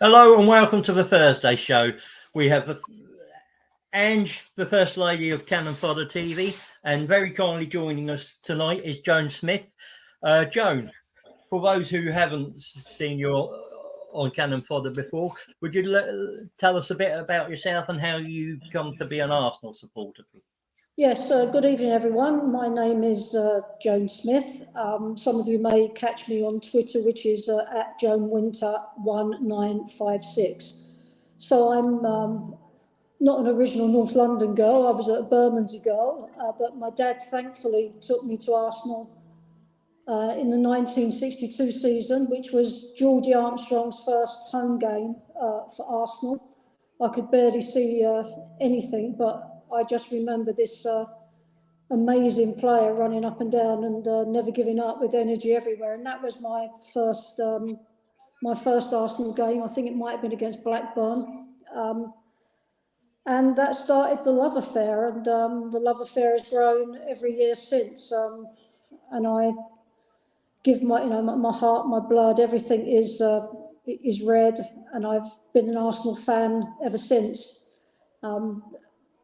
Hello and welcome to the Thursday show. We have Ange, the First Lady of Cannon Fodder TV, and very kindly joining us tonight is Joan Smith. Joan, for those who haven't seen you on Cannon Fodder before, would you tell us a bit about yourself and how you come to be an Arsenal supporter? Yes, good evening everyone. My name is Joan Smith. Some of you may catch me on Twitter, which is at JoanWinter1956. So I'm not an original North London girl. I was a Bermondsey girl, but my dad thankfully took me to Arsenal in the 1962 season, which was Georgie Armstrong's first home game for Arsenal. I could barely see anything, but I just remember this amazing player running up and down and never giving up with energy everywhere. And that was my first Arsenal game. I think it might have been against Blackburn. And that started the love affair, and the love affair has grown every year since. And I give my heart, my blood, everything is red, and I've been an Arsenal fan ever since.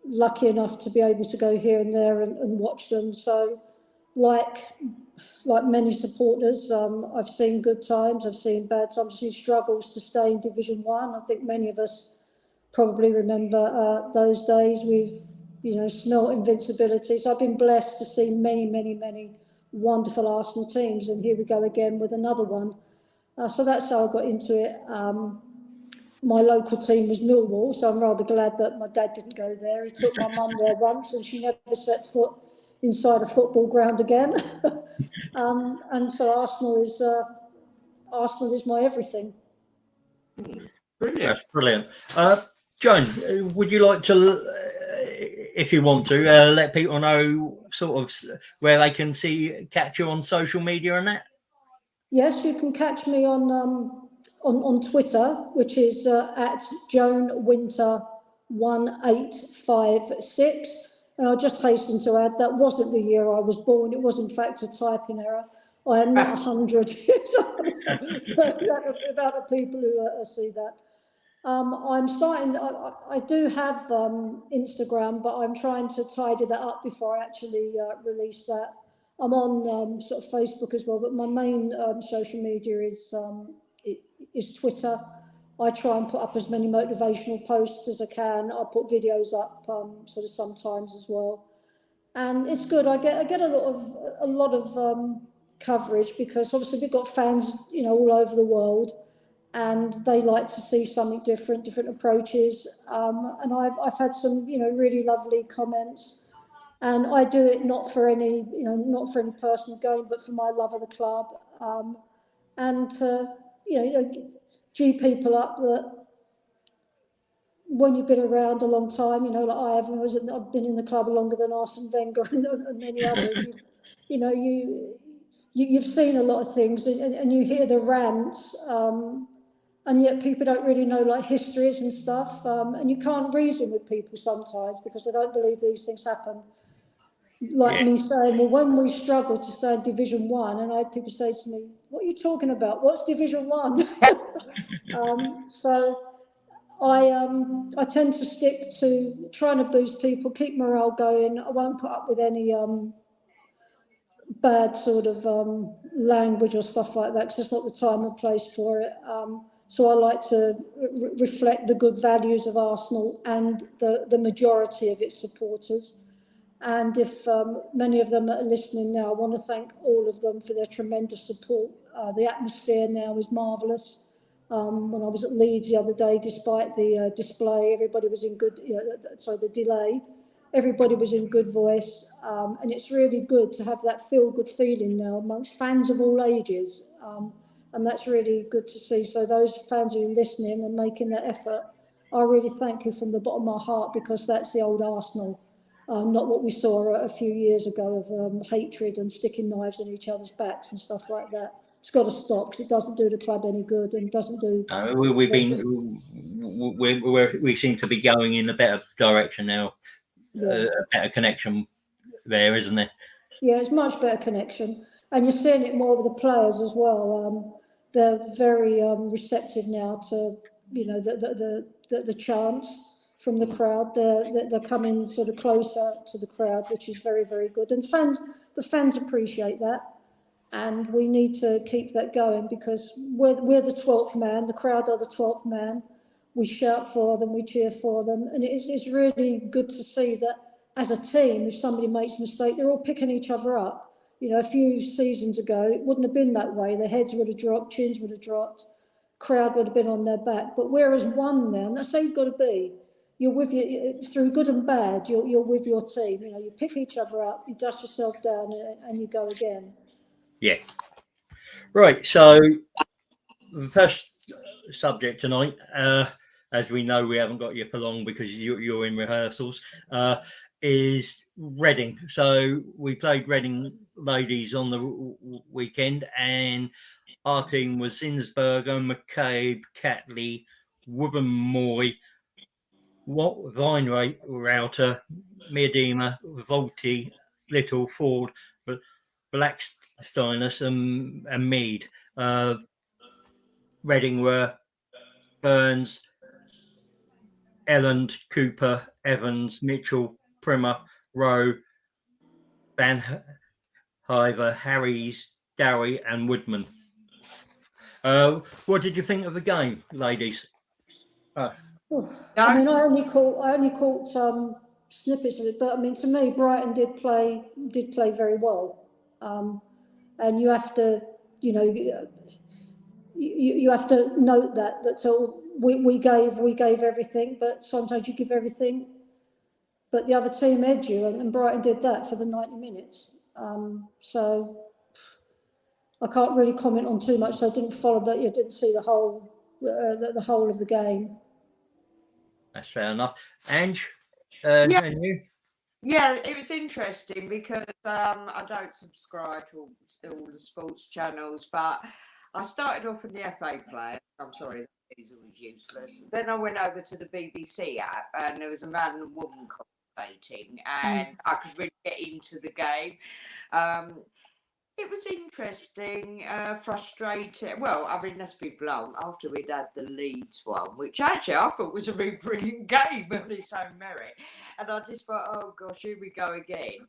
Lucky enough to be able to go here and there and watch them. So, like many supporters, I've seen good times, I've seen bad times, I've seen struggles to stay in Division 1. I think many of us probably remember those days. We've smelt invincibility. So I've been blessed to see many wonderful Arsenal teams, and here we go again with another one. So that's how I got into it. My local team was Millwall, so I'm rather glad that my dad didn't go there. He took my mum there once, and she never set foot inside a football ground again. And so Arsenal is my everything. Brilliant. Joan, would you like to, if you want to, let people know sort of where they can catch you on social media and that? Yes, you can catch me on Twitter, which is at JoanWinter1856. And I'll just hasten to add, that wasn't the year I was born. It was, in fact, a typing error. I am not 100 years old. About the people who see that. I'm starting, I do have Instagram, but I'm trying to tidy that up before I actually release that. I'm on sort of Facebook as well, but my main social media is Twitter. I try and put up as many motivational posts as I can. I put videos up sort of sometimes as well, and it's good. I get a lot of coverage, because obviously we've got fans all over the world, and they like to see something different approaches. And I've had some really lovely comments. And I do it not for any personal gain, but for my love of the club, and to G people up that when you've been around a long time, like I have, I've been in the club longer than Arsene Wenger and many others. You've seen a lot of things, and you hear the rants, and yet people don't really know like histories and stuff, and you can't reason with people sometimes because they don't believe these things happen. Like me saying, well, when we struggle to stay in Division 1, and I had people say to me, what are you talking about? What's Division 1? So I tend to stick to trying to boost people, keep morale going. I won't put up with any bad sort of language or stuff like that, because it's not the time or place for it. So I like to reflect the good values of Arsenal and the majority of its supporters. And if many of them are listening now, I want to thank all of them for their tremendous support. The atmosphere now is marvellous. When I was at Leeds the other day, despite the display, everybody was in good, the delay, everybody was in good voice. And it's really good to have that feel-good feeling now amongst fans of all ages. And that's really good to see. So those fans who are listening and making that effort, I really thank you from the bottom of my heart, because that's the old Arsenal. Not what we saw a few years ago of hatred and sticking knives in each other's backs and stuff like that. It's got to stop, because it doesn't do the club any good and doesn't do. We seem to be going in a better direction now. A better connection there, isn't there? Yeah, it's much better connection, and you're seeing it more with the players as well. They're very receptive now to the chants from the crowd. They're coming sort of closer to the crowd, which is very, very good. And the fans appreciate that. And we need to keep that going because we're the 12th man, the crowd are the 12th man. We shout for them, we cheer for them. And it's really good to see that as a team, if somebody makes a mistake, they're all picking each other up. A few seasons ago, it wouldn't have been that way. Their heads would have dropped, chins would have dropped, crowd would have been on their back. But we're as one now, and that's how you've got to be. You're with you through good and bad. You're with your team. You pick each other up, you dust yourself down, and you go again. Yeah. Right. So the first subject tonight, as we know, we haven't got you for long because you're in rehearsals, is Reading. So we played Reading ladies on the weekend, and our team was Innsberger, McCabe, Catley, Wubbenmoy, Weinrauter, Miedema, Volti, Little, Ford, Blacksteinus, and Mead. Reading were Burns, Elland, Cooper, Evans, Mitchell, Primer, Rowe, Van Hiver, Harries, Dowie, and Woodman. What did you think of the game, ladies? I mean, I only caught snippets of it, but I mean, to me, Brighton did play very well, and you have to, you have to note that so we gave everything, but sometimes you give everything, but the other team edge you, and Brighton did that for the 90 minutes. So I can't really comment on too much. So I didn't follow that. You didn't see the whole of the game. That's fair enough. Ange, yeah. And you? Yeah, it was interesting because I don't subscribe to all the sports channels, but I started off in the FA Player. I'm sorry, that diesel was useless. Then I went over to the BBC app, and there was a man and woman commentating, and I could really get into the game. It was interesting, frustrating. Well, I mean, let's be blunt. After we'd had the Leeds one, which actually I thought was a really brilliant game on its own merit, and I just thought, oh gosh, here we go again.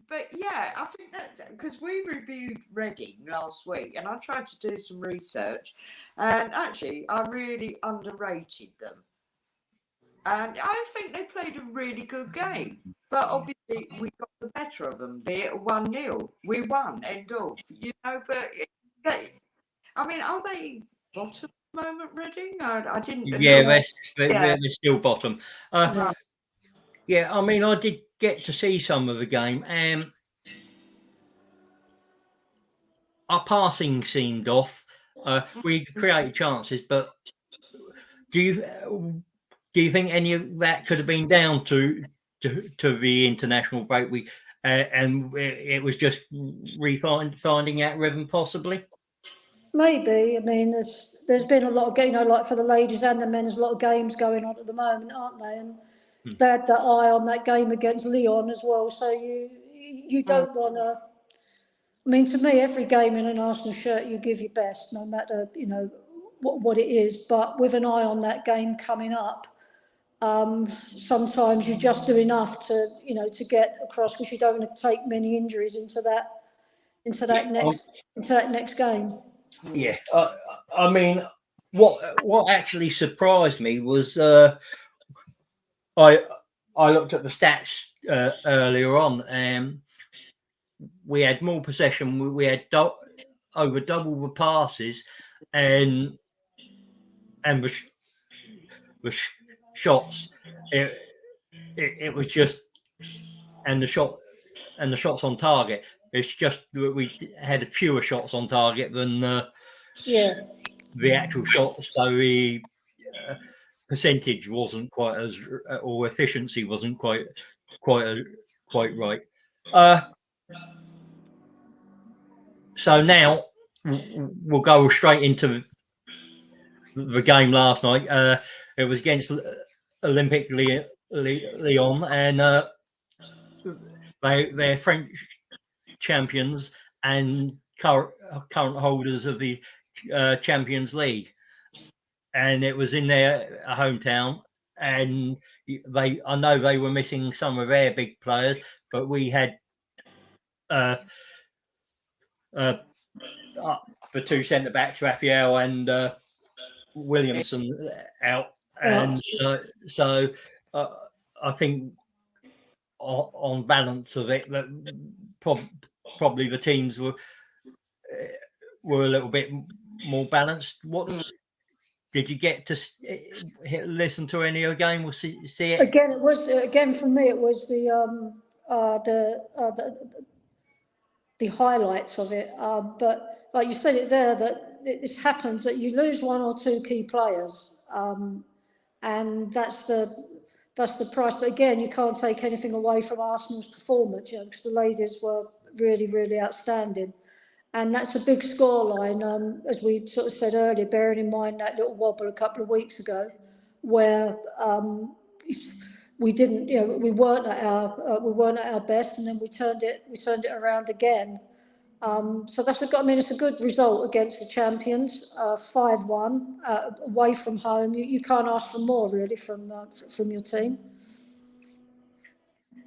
But yeah, I think that because we reviewed Reading last week, and I tried to do some research, and actually, I really underrated them. And I think they played a really good game. But obviously, we got the better of them, be it 1-0. We won, end of. But I mean, are they bottom at the moment, Reading? I didn't. Yeah, they're still bottom. Yeah, I mean, I did get to see some of the game, and our passing seemed off. We created chances, but do you think any of that could have been down to the international break? And it was just finding out rhythm, possibly. Maybe. I mean, there's been a lot of like for the ladies and the men, there's a lot of games going on at the moment, aren't they? And they had that eye on that game against LYON as well. So you don't want to. I mean, to me, every game in an Arsenal shirt, you give your best, no matter what it is. But with an eye on that game coming up, sometimes you just do enough to get across because you don't want to take many injuries into that next game. Yeah, I mean, what actually surprised me was I looked at the stats earlier on, and we had more possession. We had over double the passes, and the shots. It was just, and the shots on target. It's just that we had fewer shots on target than the actual shots, so the percentage wasn't quite as, or efficiency wasn't quite right. So now we'll go straight into the game last night. It was against Olympic Lyon, and they're French champions and current holders of the Champions League. and it was in their hometown, and I know they were missing some of their big players, but we had the two centre backs, Raphael and Williamson, out, and so I think on balance of it, that probably the teams were a little bit more balanced. What did you get to listen to any of the game or see it? Again, it was for me. It was the highlights of it. But like you said it there, that this happens, that you lose one or two key players, and that's the price. But again, you can't take anything away from Arsenal's performance, because the ladies were really, really outstanding. And that's a big scoreline, as we sort of said earlier, bearing in mind that little wobble a couple of weeks ago, where we didn't, we weren't at our best, and then we turned it around again. So that's it's a good result against the champions, 5-1 away from home. You can't ask for more really from your team.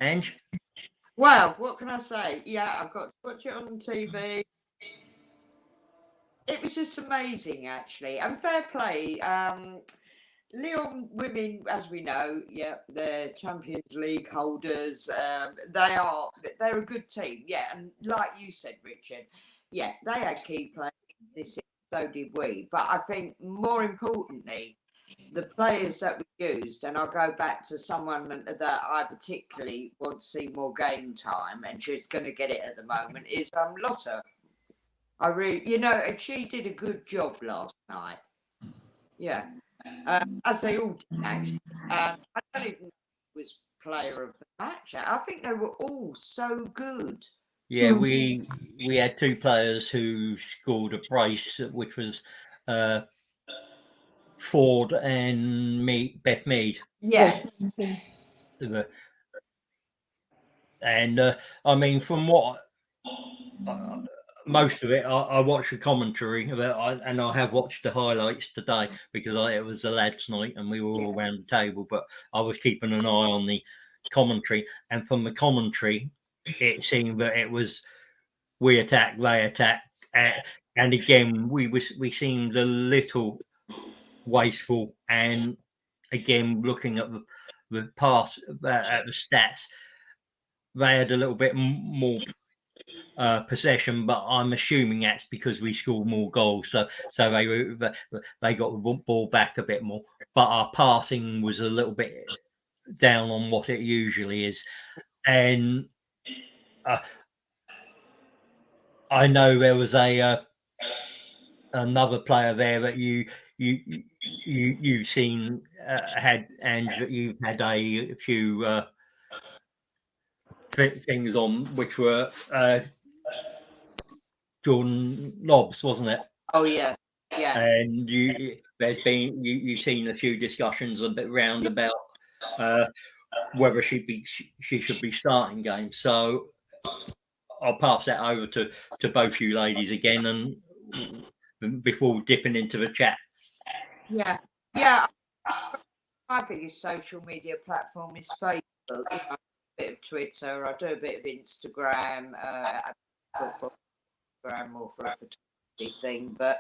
Ange? Well, what can I say? Yeah, I've got to watch it on TV. It was just amazing, actually, and fair play. LYON women, as we know, they're Champions League holders. They're a good team, and like you said, Richard, they had key players this year, so did we. But I think more importantly, the players that we used, and I'll go back to someone that I particularly want to see more game time, and she's going to get it at the moment, is Lotta. I really, and she did a good job last night. Yeah. As they all did, actually. I don't even know who was player of the match. I think they were all so good. Yeah, we had two players who scored a brace, which was Ford and Beth Mead. Yes. And I mean, from what most of it, I watched the commentary about, and I have watched the highlights today because it was the lads' night and we were all around the table. But I was keeping an eye on the commentary, and from the commentary, it seemed that it was we attack, they attack, and again we seemed a little wasteful. And again, looking at the pass at the stats, they had a little bit more possession, but I'm assuming that's because we scored more goals, so they got the ball back a bit more. But our passing was a little bit down on what it usually is, and I know there was another player there that you've seen had, and you've had a few things on, which were Jordan Nobbs, wasn't it? Oh yeah. And you've seen a few discussions a bit round about whether she should be starting games. So I'll pass that over to both you ladies again, and before dipping into the chat. Yeah. My biggest social media platform is Facebook. A bit of Twitter. I do a bit of Instagram. Instagram more for a photography thing, but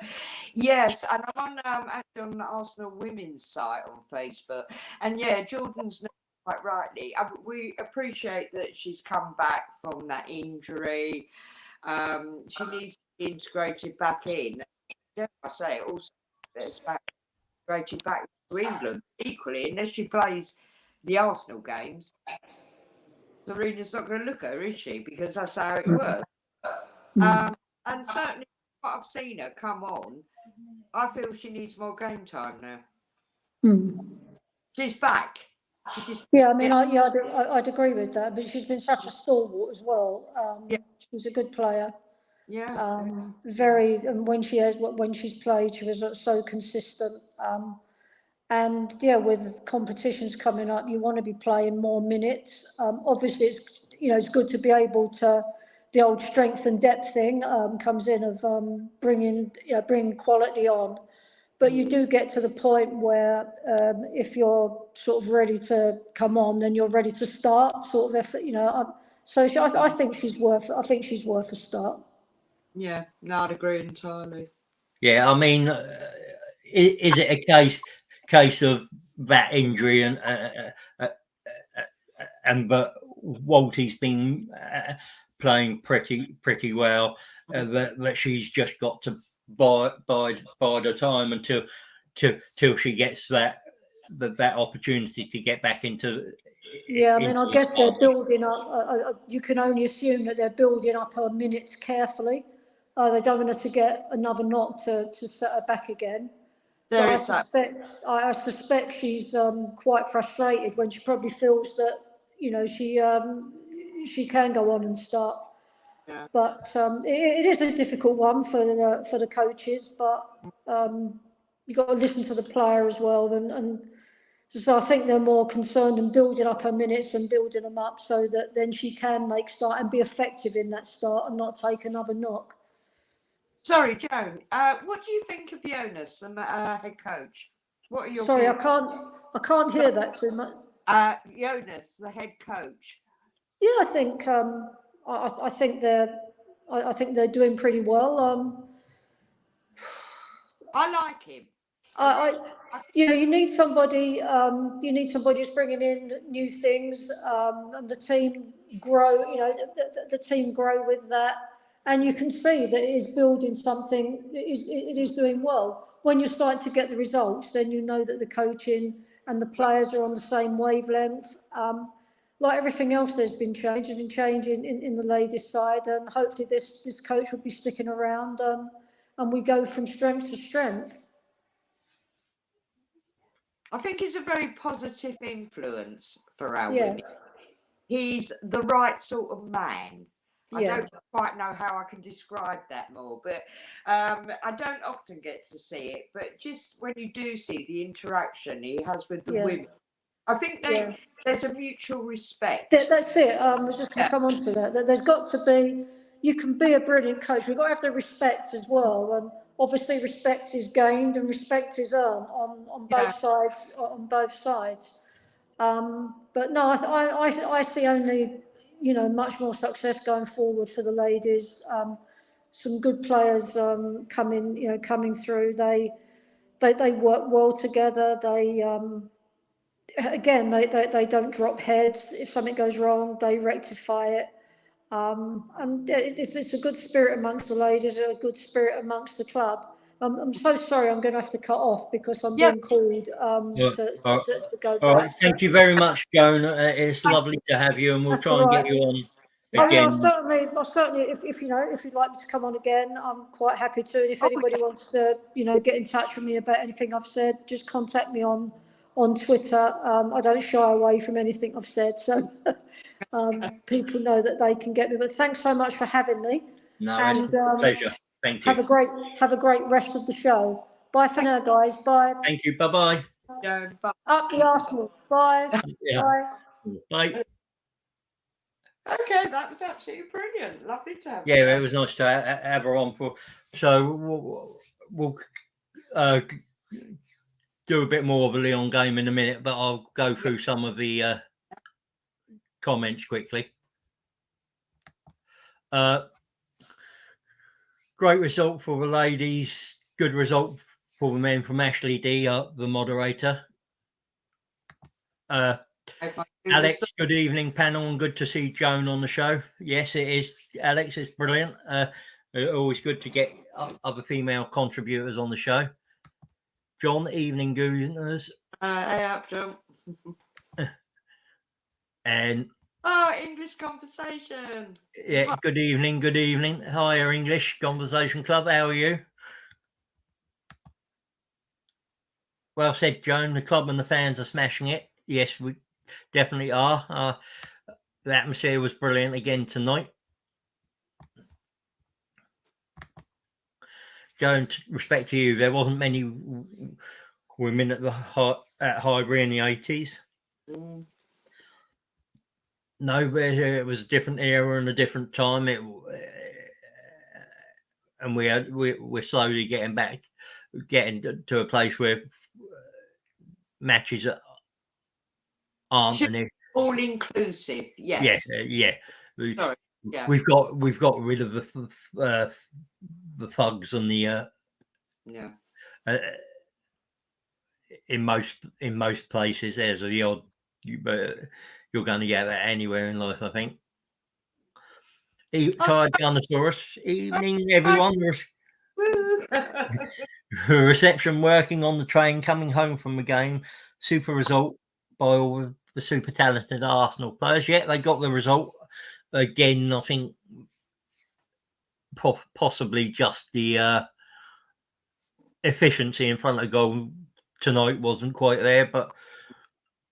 yes, and I'm actually on the Arsenal women's site on Facebook, and Jordan's quite rightly. We appreciate that she's come back from that injury. She needs to be integrated back in. I say it also integrated back to England equally, unless she plays the Arsenal games. Serena's not going to look at her, is she? Because that's how it works. And certainly, what I've seen her come on, I feel she needs more game time now. She's back. I'd agree with that. But she's been such a stalwart as well. She's a good player. Yeah. And when she's played, she was so consistent. And with competitions coming up, you want to be playing more minutes. Obviously, it's good to be able to. The old strength and depth thing comes in of bringing quality on, But you do get to the point where if you're sort of ready to come on, then you're ready to start. Sort of effort, I think she's worth. I think she's worth a start. Yeah, no, I'd agree entirely. Yeah, I mean, is it a case of that injury but Walty's been playing pretty well, that she's just got to bide the time until she gets that opportunity to get back into. Yeah, I mean, into I the guess they're squad. building up. You can only assume that they're building up her minutes carefully. They don't want her to get another knock to set her back again. There But is that. I suspect she's quite frustrated when she probably feels that she can go on and start. Yeah. But it is a difficult one for the coaches. But you've got to listen to the player as well, and so I think they're more concerned in building up her minutes and building them up so that then she can make start and be effective in that start and not take another knock. Sorry, Joan. What do you think of Jonas, the head coach? What are your Sorry, views? I can't hear that too much. Jonas, the head coach. Yeah, I think I think they're doing pretty well. I like him. You need somebody. You need somebody who's bringing in new things, and the team grow. The team grow with that, and you can see that it is building something. It is doing well. When you're starting to get the results, then you know that the coaching and the players are on the same wavelength. Like everything else, there's been change. There's been change in the ladies' side, and hopefully this coach will be sticking around, and we go from strength to strength. I think he's a very positive influence for our Yeah. women. He's the right sort of man. I Yeah. don't quite know how I can describe that more, but I don't often get to see it. But just when you do see the interaction he has with the women, I think there's a mutual respect. That's it. I was just going to come on to that. There's got to be, you can be a brilliant coach. We've got to have the respect as well. And obviously respect is gained and respect is earned on both sides. On both sides. But no, I see only, much more success going forward for the ladies. Some good players coming through. They work well together. Again, they don't drop heads. If something goes wrong, they rectify it. And it's a good spirit amongst the ladies, a good spirit amongst the club. I'm so sorry, I'm going to have to cut off because I'm being called to go All back. right, thank you very much, Joan. It's lovely to have you, and we'll That's try and all get right. you on I mean, again. I'll certainly, if you'd like me to come on again, I'm quite happy to. And if anybody wants to, get in touch with me about anything I've said, just contact me on Twitter. I don't shy away from anything I've said, so people know that they can get me. But thanks so much for having me. No, And it's a pleasure. Thank you. have a great rest of the show. Bye for now, guys. Bye. Thank you. Bye-bye. Joan, bye. Up the Arsenal. Bye. Yeah. Bye. Bye. Okay, that was absolutely brilliant. Lovely to have Yeah, it was nice to have her on. So we'll do a bit more of a LYON game in a minute, but I'll go through some of the comments quickly. Great result for the ladies. Good result for the men from Ashley D, the moderator. Alex, good evening, panel, and good to see Joan on the show. Yes, it is. Alex, it's brilliant. Always good to get other female contributors on the show. John, evening, gooners. Hey, up, John. And English conversation. yeah, good evening, good evening. Hi, English Conversation Club. How are you? Well said, Joan. The club and the fans are smashing it. Yes, we definitely are. The atmosphere was brilliant again tonight. Joan, respect to you, there wasn't many women at Highbury in the 80s. No, but it was a different era and a different time. And we're slowly getting back getting to a place where matches aren't Should an issue. all inclusive. Yes. Yeah. Sorry. Yeah. We've got rid of the thugs and the Yeah. uh, in most places. There's the odd, but you're going to get that anywhere in life, I think. Tired Gunnosaurus. Evening, everyone. Woo. Reception working on the train coming home from the game. Super result by all the super talented Arsenal players. Yeah, they got the result. Again, I think possibly just the efficiency in front of goal tonight wasn't quite there, but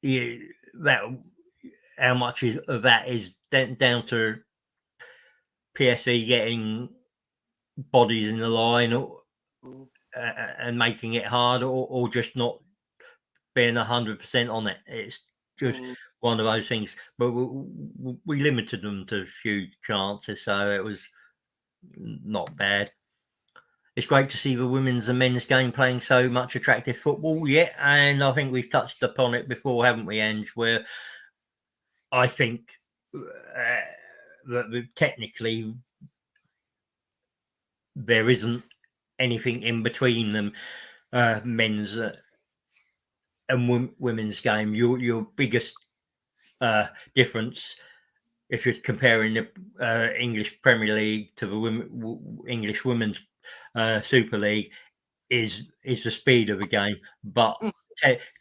yeah, that how much of that is down to PSV getting bodies in the line and making it hard, or just not being 100% on it. It's just one of those things. But we limited them to a few chances, so it was not bad. It's great to see the women's and men's game playing so much attractive football. Yeah, and I think we've touched upon it before, haven't we, Ange? Where I think that technically there isn't anything in between them, men's and women's game. Your biggest difference, if you're comparing the English Premier League to the English Women's Super League, is the speed of the game. But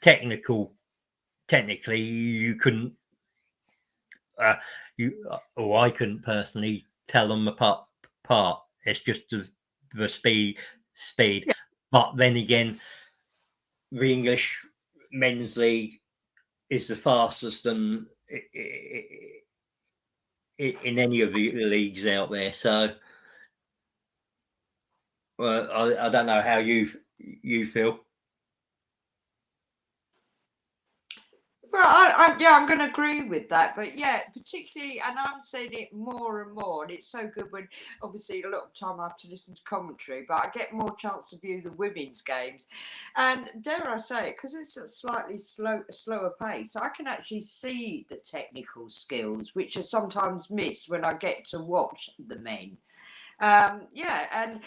technically, you couldn't. I couldn't personally tell them apart. It's just the speed. Yeah. But then again, the English Men's League is the fastest in any of the leagues out there. So, I don't know how you feel. Well, I'm going to agree with that. But yeah, particularly, and I'm seeing it more and more. And it's so good when, obviously, a lot of time I have to listen to commentary, but I get more chance to view the women's games. And dare I say it, because it's a slightly slower pace, I can actually see the technical skills, which are sometimes missed when I get to watch the men. Yeah, and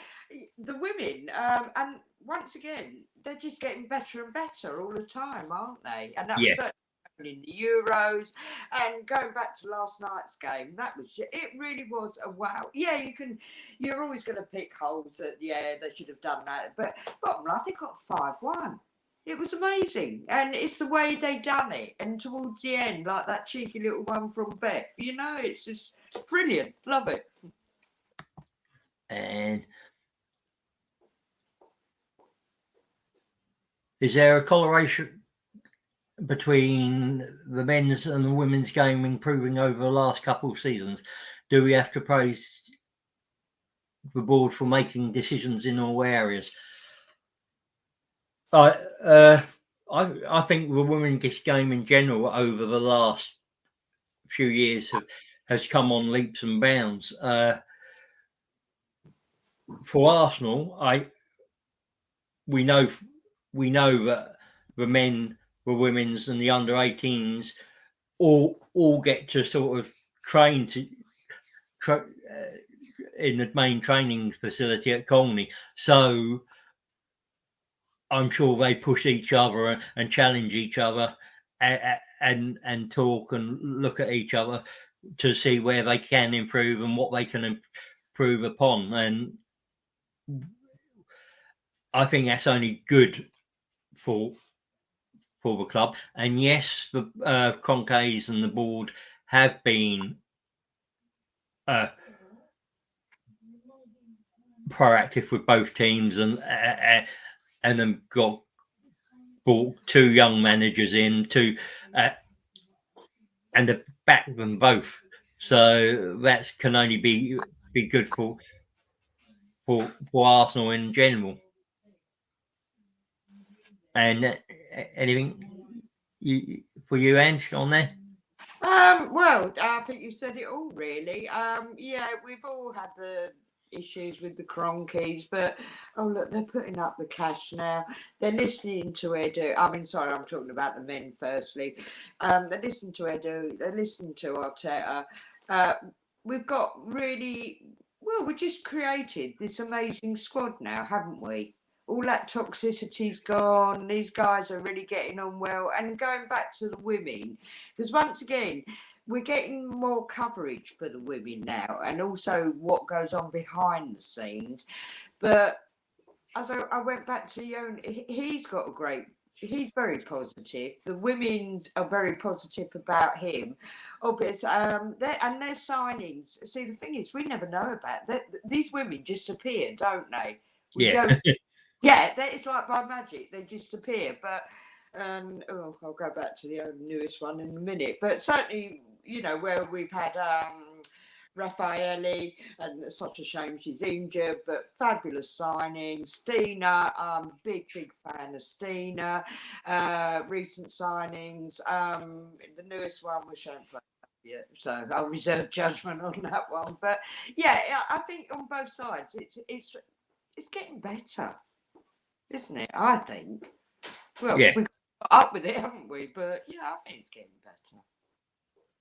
the women, and once again, they're just getting better and better all the time, aren't they? And that was certainly in the Euros, and going back to last night's game, it really was a wow. Yeah, you're always going to pick holes that they should have done that, but bottom line, they got 5-1. It was amazing, and it's the way they done it. And towards the end, like that cheeky little one from Beth, it's just brilliant. Love it. And is there a correlation between the men's and the women's game improving over the last couple of seasons? Do we have to praise the board for making decisions in all areas? I think the women's game in general over the last few years has come on leaps and bounds. For Arsenal, we know that the men, the women's, and the under 18s all get to sort of train in the main training facility at Colney. So I'm sure they push each other and challenge each other and talk and look at each other to see where they can improve and what they can improve upon. And I think that's only good for the club. And yes, the Concays and the board have been proactive with both teams and then brought 2 young managers in and to back them both. So that can only be good for Arsenal in general. And anything for you, Ange, on there? Well, I think you said it all, really. Yeah, we've all had the issues with the Cronkies, but oh look, they're putting up the cash now. They're listening to Edu. I mean, sorry, I'm talking about the men firstly. They're listening to Edu. They're listening to Arteta. We've got really well. We just created this amazing squad now, haven't we? All that toxicity's gone. These guys are really getting on well. And going back to the women, because once again, we're getting more coverage for the women now, and also what goes on behind the scenes. But as I went back to LYON, he's got a great. He's very positive. The women's are very positive about him. Obvious, their signings. See, the thing is, we never know about that. These women just appear, don't they? We Yeah. don't. Yeah, it's like by magic, they just appear. But I'll go back to the newest one in a minute. But certainly, you know, where we've had Raffaele, and it's such a shame she's injured, but fabulous signings. Stina, big fan of Stina. Recent signings. The newest one was Shane. Yeah, so I'll reserve judgment on that one. But yeah, I think on both sides, it's getting better, isn't it? I think. Well, Yeah. we've got up with it, haven't we? But yeah, I think it's getting better.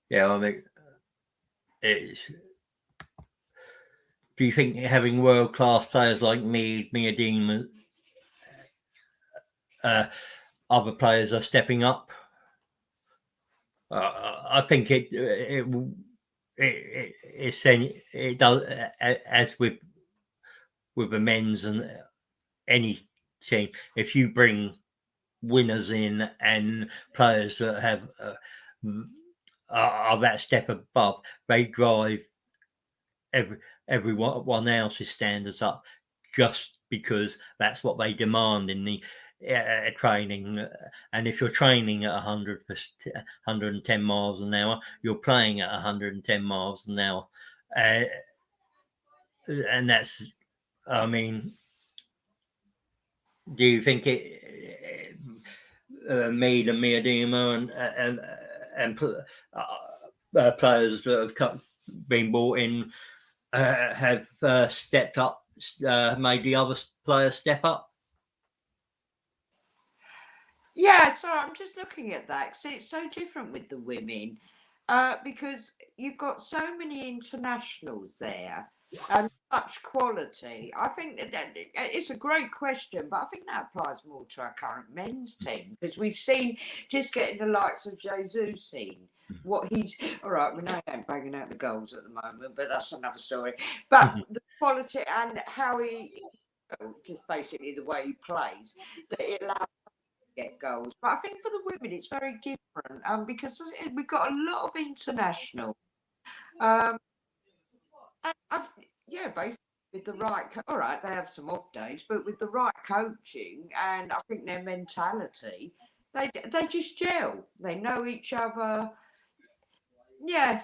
Yeah, I think it's. Do you think having world-class players like Miedema, other players are stepping up? I think it does, as with the men's and any team. If you bring winners in and players that have are that step above, they drive everyone else's standards up, just because that's what they demand in the training. And if you're training at 110 miles an hour, you're playing at 110 miles an hour, and that's, I mean, do you think Mead and Miedema and players that have been brought in have stepped up, made the other players step up? Yeah, so I'm just looking at that because it's so different with the women, because you've got so many internationals there and such quality. I think that it's a great question, but I think that applies more to our current men's team, because we've seen just getting the likes of Jesus in. What he's all right, we know he ain't banging out the goals at the moment, but that's another story. But the quality and how he, just basically the way he plays, that it allows to get goals. But I think for the women, it's very different, because we've got a lot of international. And basically with the right, all right, they have some off days, but with the right coaching and I think their mentality, they just gel. They know each other. Yeah,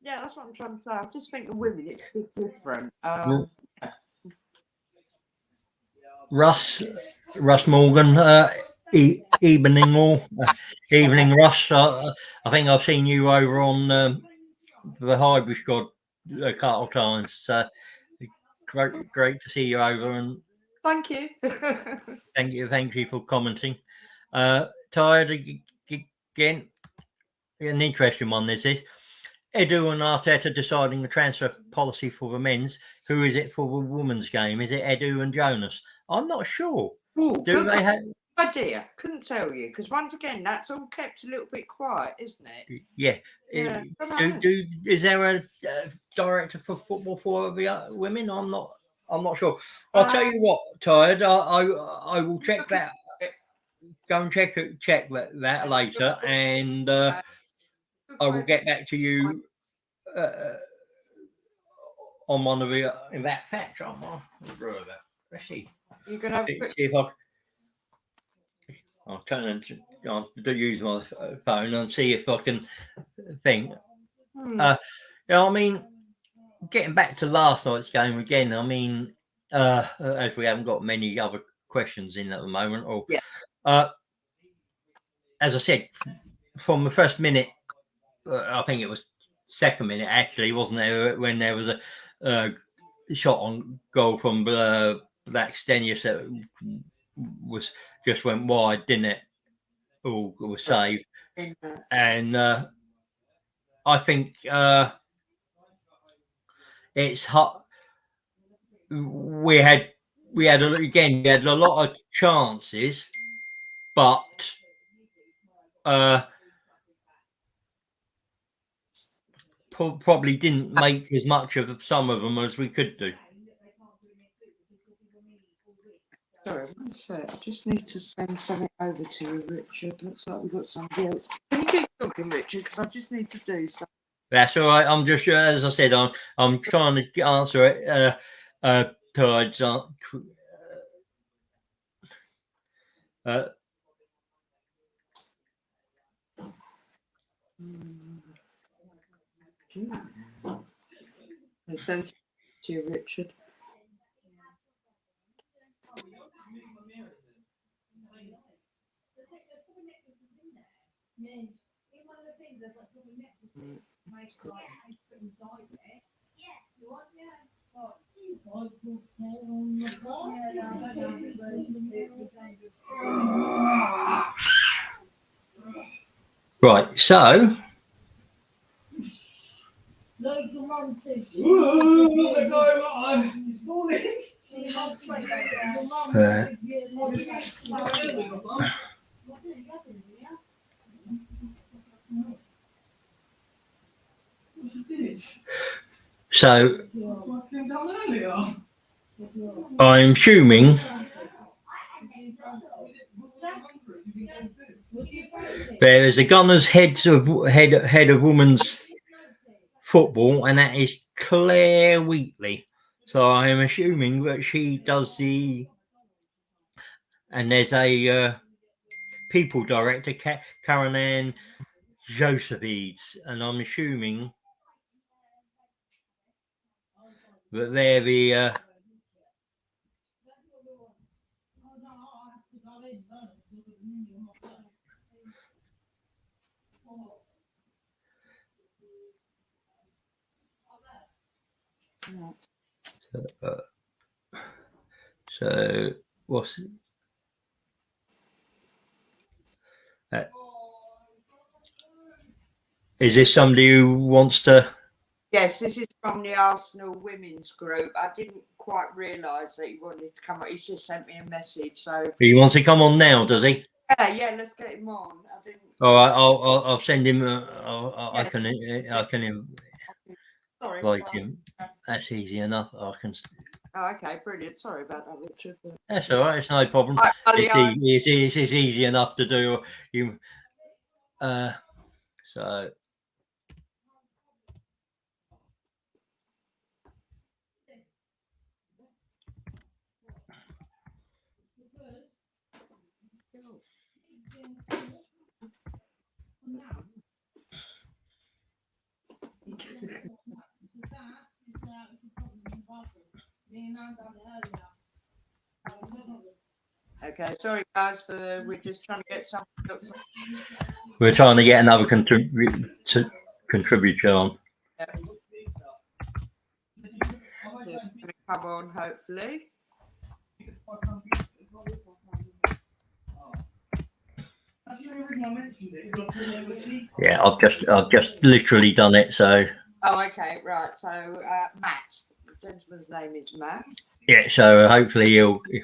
that's what I'm trying to say. I just think the women, it's a bit different. Russ Morgan, evening Russ. I think I've seen you over on the Hybrid Squad a couple of times. So great to see you over, and thank you. thank you for commenting. Tired again? An interesting one. This is Edu and Arteta deciding the transfer policy for the men's. Who is it for the women's game? Is it Edu and Jonas? I'm not sure. Ooh, Do they have idea? Couldn't tell you, because once again, that's all kept a little bit quiet, isn't it? Yeah. Is there a director for football for the women? I'm not sure. I'll tell you what, Tired. I will check that. Go and check that later, and I will get back to you on one of the in that patch. Let's see. You're gonna see if I'll turn on to use my phone and see if I can think. I mean, getting back to last night's game again. I mean, as we haven't got many other questions in at the moment, or as I said, from the first minute, I think it was second minute actually, wasn't there, when there was shot on goal from Black Stenius that was just went wide, didn't it? All was saved, and I think it's hot. We had a lot of chances, but probably didn't make as much of some of them as we could do. Sorry, one sec. I just need to send something over to you, Richard. Looks like we've got somebody else. Can you keep talking, Richard? Because I just need to do something. That's all right. I'm just, as I said, I'm trying to answer it. Towards I'll send something to you, Richard. Right, so I'm assuming there is a gunner's head of women's football, and that is Claire Wheatley. So I am assuming that she does and there's a people director, Karen Ann Josephides, and I'm assuming that they're the so what's is this somebody who wants to? Yes, this is from the Arsenal women's group. I didn't quite realise that he wanted to come on. He's just sent me a message. So He wants to come on now, does he? yeah, let's get him on. I didn't. All right, I'll send him. I can Sorry. invite him. That's easy enough. I can. Oh, okay, brilliant. Sorry about that, Richard. That's all right. It's no problem. It's easy enough to do. You. So. Okay, sorry guys we're just trying to get something else. We're trying to get another contributor on. Yeah. Come on, hopefully. Yeah, I've just literally done it. So. Oh, okay, right. So Matt, the gentleman's name is Matt. Yeah, so hopefully he'll be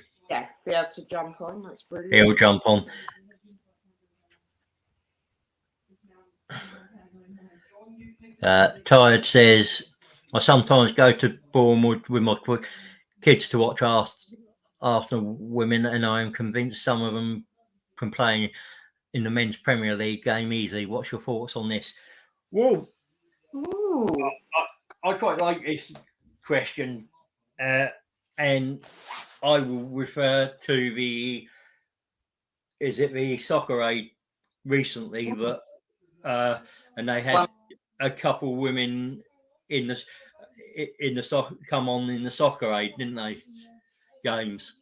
able to jump on. That's brilliant. He'll jump on. Tired says, I sometimes go to Bournemouth with my kids to watch Arsenal women, and I am convinced some of them can play in the men's Premier League game easily. What's your thoughts on this? Well, I quite like this question, and I will refer to the Soccer Aid recently, but and they had a couple women in the soccer come on in the Soccer Aid, didn't they? Games.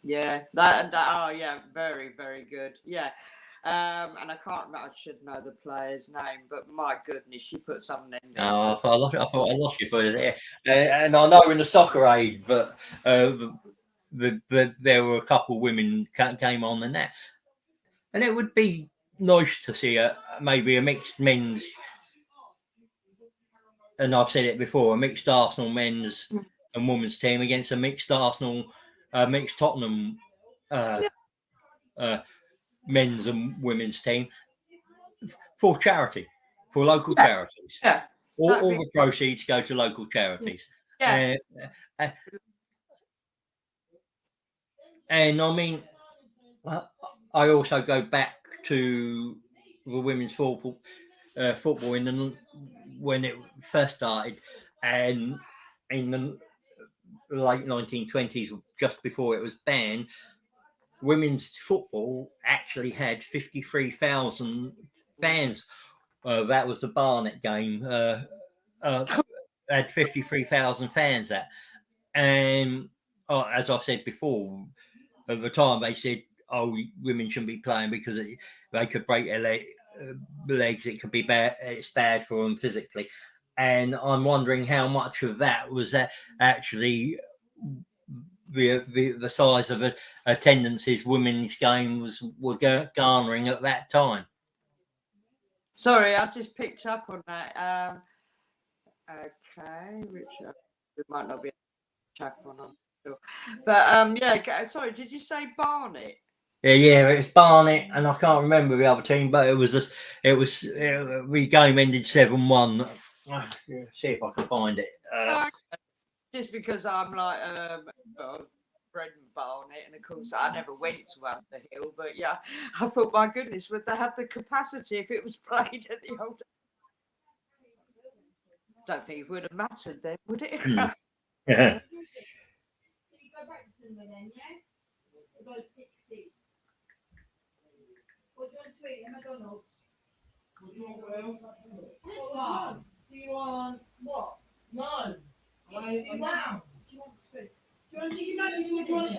Yeah, that oh yeah, very, very good. Yeah. And I can't remember, I should know the player's name, but my goodness, she put some of them. Oh, I thought I lost you for there. And I know in the soccer aid, but there were a couple of women came on in that. And it would be nice to see maybe a mixed men's, and I've said it before, a mixed Arsenal men's and women's team against a mixed mixed Tottenham men's and women's team for charity, for local charities. Yeah. All the proceeds go to local charities. Yeah. And I mean, I also go back to the women's football when it first started, and in the late 1920s, just before it was banned, women's football actually had 53,000 fans. That was the Barnet game. Had 53,000 fans at, and as I've said before, at the time they said, "Oh, women shouldn't be playing because they could break their legs. It could be bad. It's bad for them physically." And I'm wondering how much of that was actually the size of attendances women's games were garnering at that time. Sorry, I just picked up on that. Okay, Richard, we might not be able to check on. But yeah, sorry, did you say Barnet? Yeah, it's Barnet, and I can't remember the other team, but the game ended 7-1. See if I can find it. Just because I'm like bred in Barnet, and of course I never went to Up the Hill, but yeah, I thought, my goodness, would they have the capacity if it was played at the old? Don't think it would have mattered then, would it? Yeah.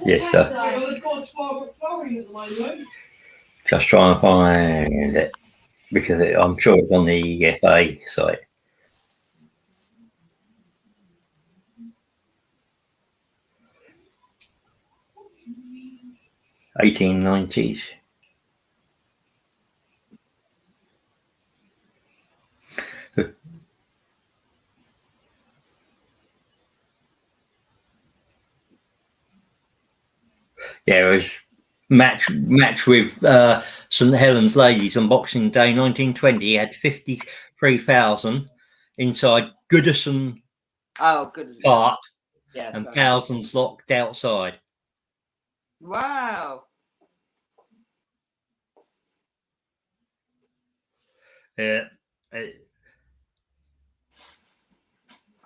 Yes, sir. Just try and find it because I'm sure it's on the FA site. 1890s. Yeah, it was match with St Helens Ladies on Boxing Day 1920. Had 53,000 inside Goodison Park, and thousands locked outside. Wow. Yeah.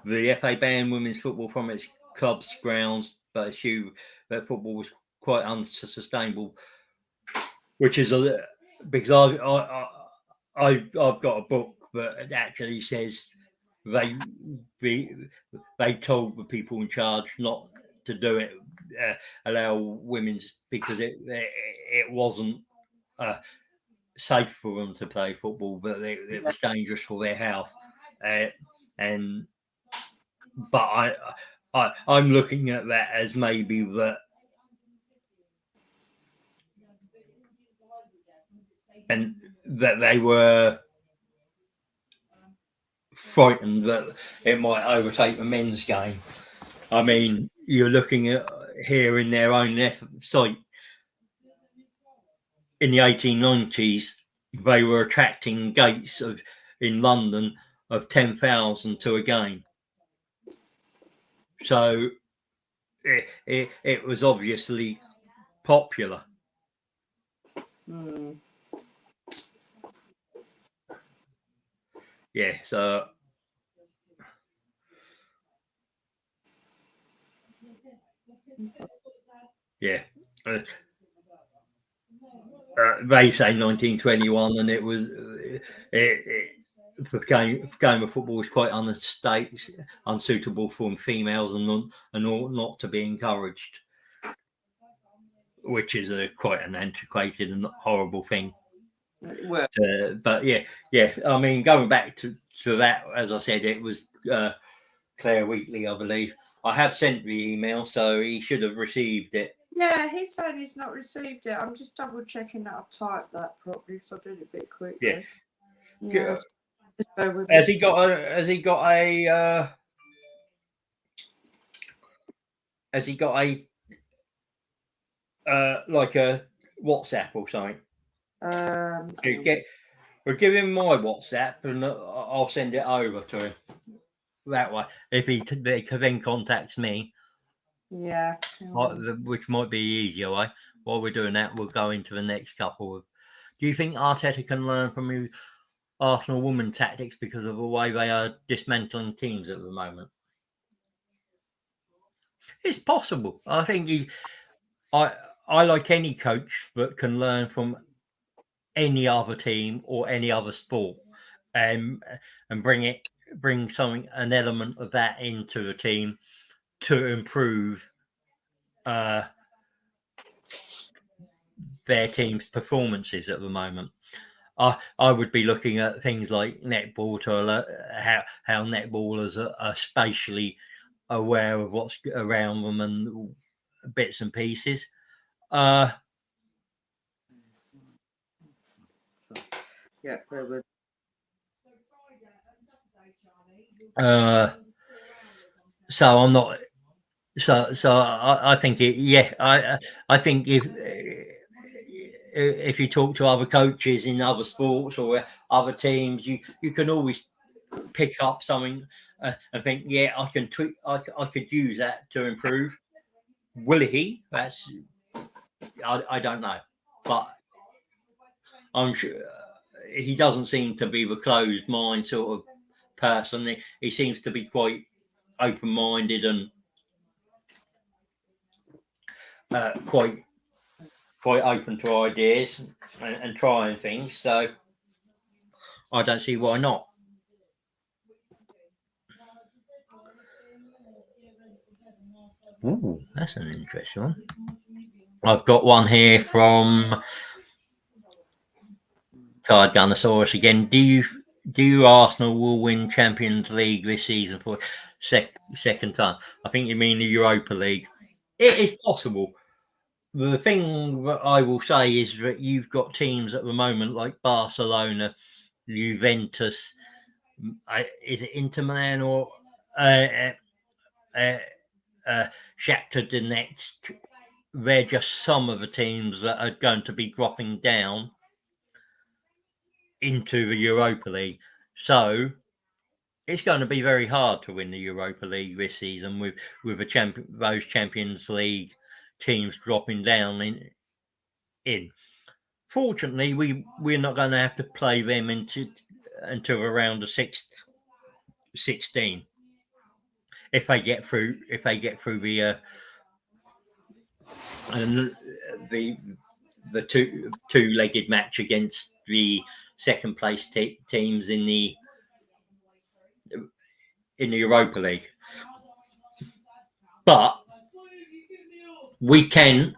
The FA banned women's football from its club's grounds, but assumed that football was quite unsustainable, which is because I've got a book that actually says they told the people in charge not to do it, allow women's, because it wasn't safe for them to play football, but it was dangerous for their health, but I'm looking at that as maybe that, and that they were frightened that it might overtake the men's game. I mean, you're looking at here in their own site in the 1890s, they were attracting gates in London of 10,000 to a game. So it was obviously popular. Yeah, so yeah. They say 1921, and it was the game of football was quite unsuitable for females and not to be encouraged, which is quite an antiquated and horrible thing. Well, But yeah. I mean, going back to that, as I said, it was Claire Wheatley, I believe. I have sent the email, so he should have received it. yeah, he's saying he's not received it. I'm just double checking that I've typed that properly because I did it a bit quickly. Yeah. Yeah, just bear with Has me. he got a? Has he got a? Like a WhatsApp or something? We'll give him my WhatsApp, and I'll send it over to him that way. If he then contacts me, yeah, which might be easier way. While we're doing that, we'll go into the next couple of. Do you think Arteta can learn from the Arsenal woman tactics because of the way they are dismantling teams at the moment? It's possible. I think I like any coach that can learn from any other team or any other sport, and bring an element of that into the team to improve their team's performances at the moment. I would be looking at things like netball to how netballers are spatially aware of what's around them and bits and pieces. yeah, bear with. So I'm not. So I think it. Yeah, I think if you talk to other coaches in other sports or other teams, you can always pick up something and think, yeah, I can tweak. I could use that to improve. Will he? That's I don't know, but I'm sure he doesn't seem to be the closed mind sort of person. He seems to be quite open minded and quite open to ideas and trying things. So I don't see why not. Ooh, that's an interesting one. I've got one here from Card Gunnosaurus again. Do you Arsenal will win Champions League this season for second time? I think you mean the Europa League. It is possible. The thing that I will say is that you've got teams at the moment like Barcelona, Juventus. Is it Inter Milan or Shakhtar Donetsk? They're just some of the teams that are going to be dropping down into the Europa League. So it's going to be very hard to win the Europa League this season with those Champions League teams dropping down in. Fortunately, we're not going to have to play them until around the 16 if they get through the the two-legged match against the second place teams in the Europa League. But we can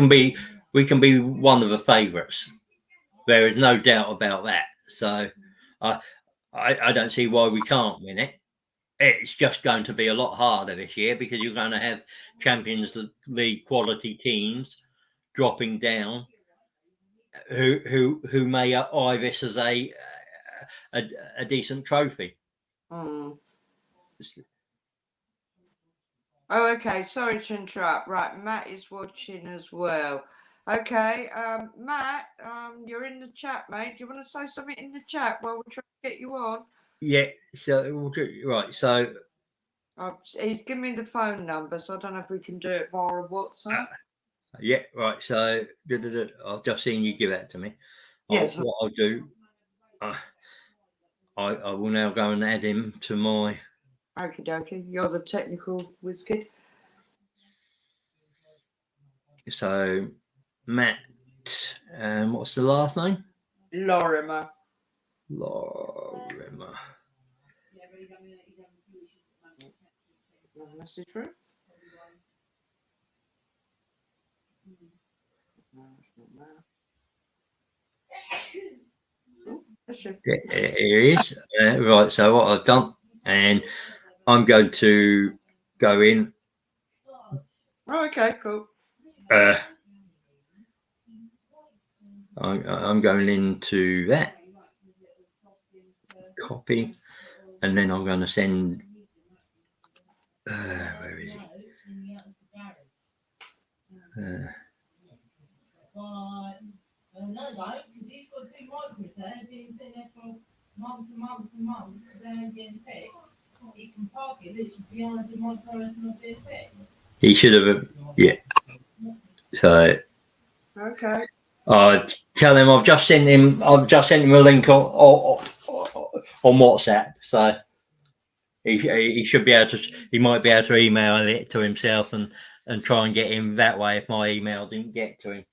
be one of the favourites. There is no doubt about that. So I don't see why we can't win it. It's just going to be a lot harder this year because you're going to have Champions League quality teams dropping down who may eye this as a decent trophy. Oh, okay. Sorry to interrupt. Right, Matt is watching as well. Okay, Matt, you're in the chat, mate. Do you want to say something in the chat while we're trying to get you on? Yeah. So right. So he's given me the phone number, so I don't know if we can do it via WhatsApp. Yeah. Right. So I've just seen you give that to me. Yes. What I'll do. I will now go and add him to my. Okie dokie. You're the technical whiz kid. So, Matt, what's the last name? Lorimer. Message through. No, it's not Matt. Here he is. Right, so what I've done, and I'm going to go in. Oh, okay, cool. I'm going into that. Copy. And then I'm going to send. Where is it? He's got 2 micros there, been sitting there for months and months and months, they're getting fixed. He can park it literally behind the micro and not being fixed. He should have, yeah. So, Okay. tell him I've just sent him a link on WhatsApp. So he should be able to. He might be able to email it to himself and try and get him that way if my email didn't get to him.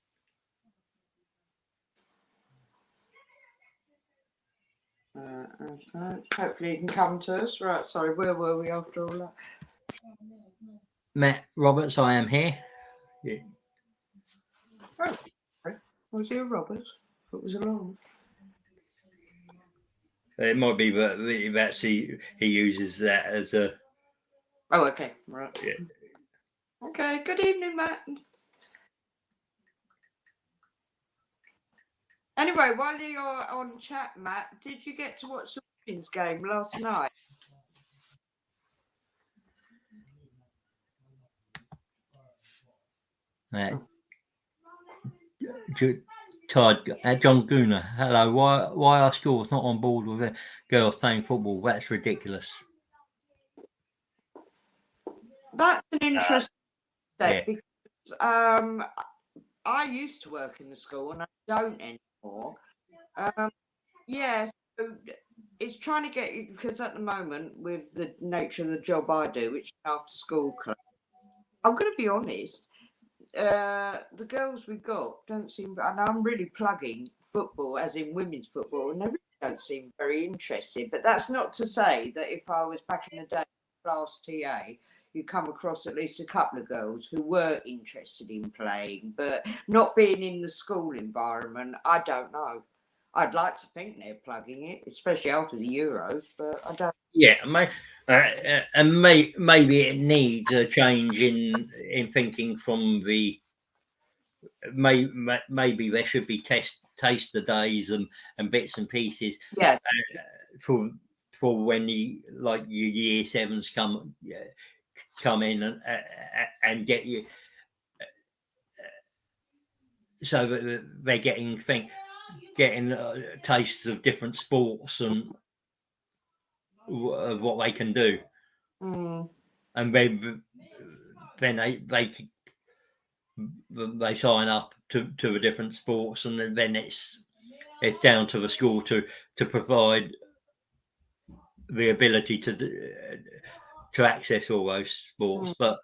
Hopefully he can come to us. Right, sorry, where were we after all that? Matt Roberts, I am here. Yeah. Oh, was he a Robert? It was a long. It might be that that's he uses that as a. Oh, okay, right. Yeah. Okay, good evening, Matt. Anyway, while you're on chat, Matt, did you get to watch the women's game last night? Todd, John Gooner, hello. Why are schools not on board with girls playing football? That's ridiculous. That's an interesting step yeah. because I used to work in the school and I don't anymore. Yeah, so it's trying to get you because at the moment with the nature of the job I do, which is after school club, I'm going to be honest. The girls we got don't seem, and I'm really plugging football, as in women's football, and they really don't seem very interested. But that's not to say that if I was back in the day, class TA, you come across at least a couple of girls who were interested in playing, but not being in the school environment, I don't know. I'd like to think they're plugging it, especially after the Euros, but I don't. Yeah, and maybe it needs a change in thinking from the. Maybe there should be taster days and bits and pieces. Yeah. For when you like your year sevens come in and get you. So that they're getting tastes of different sports and what they can do, and then they sign up to a different sports, and then it's down to the school to provide the ability to access all those sports. But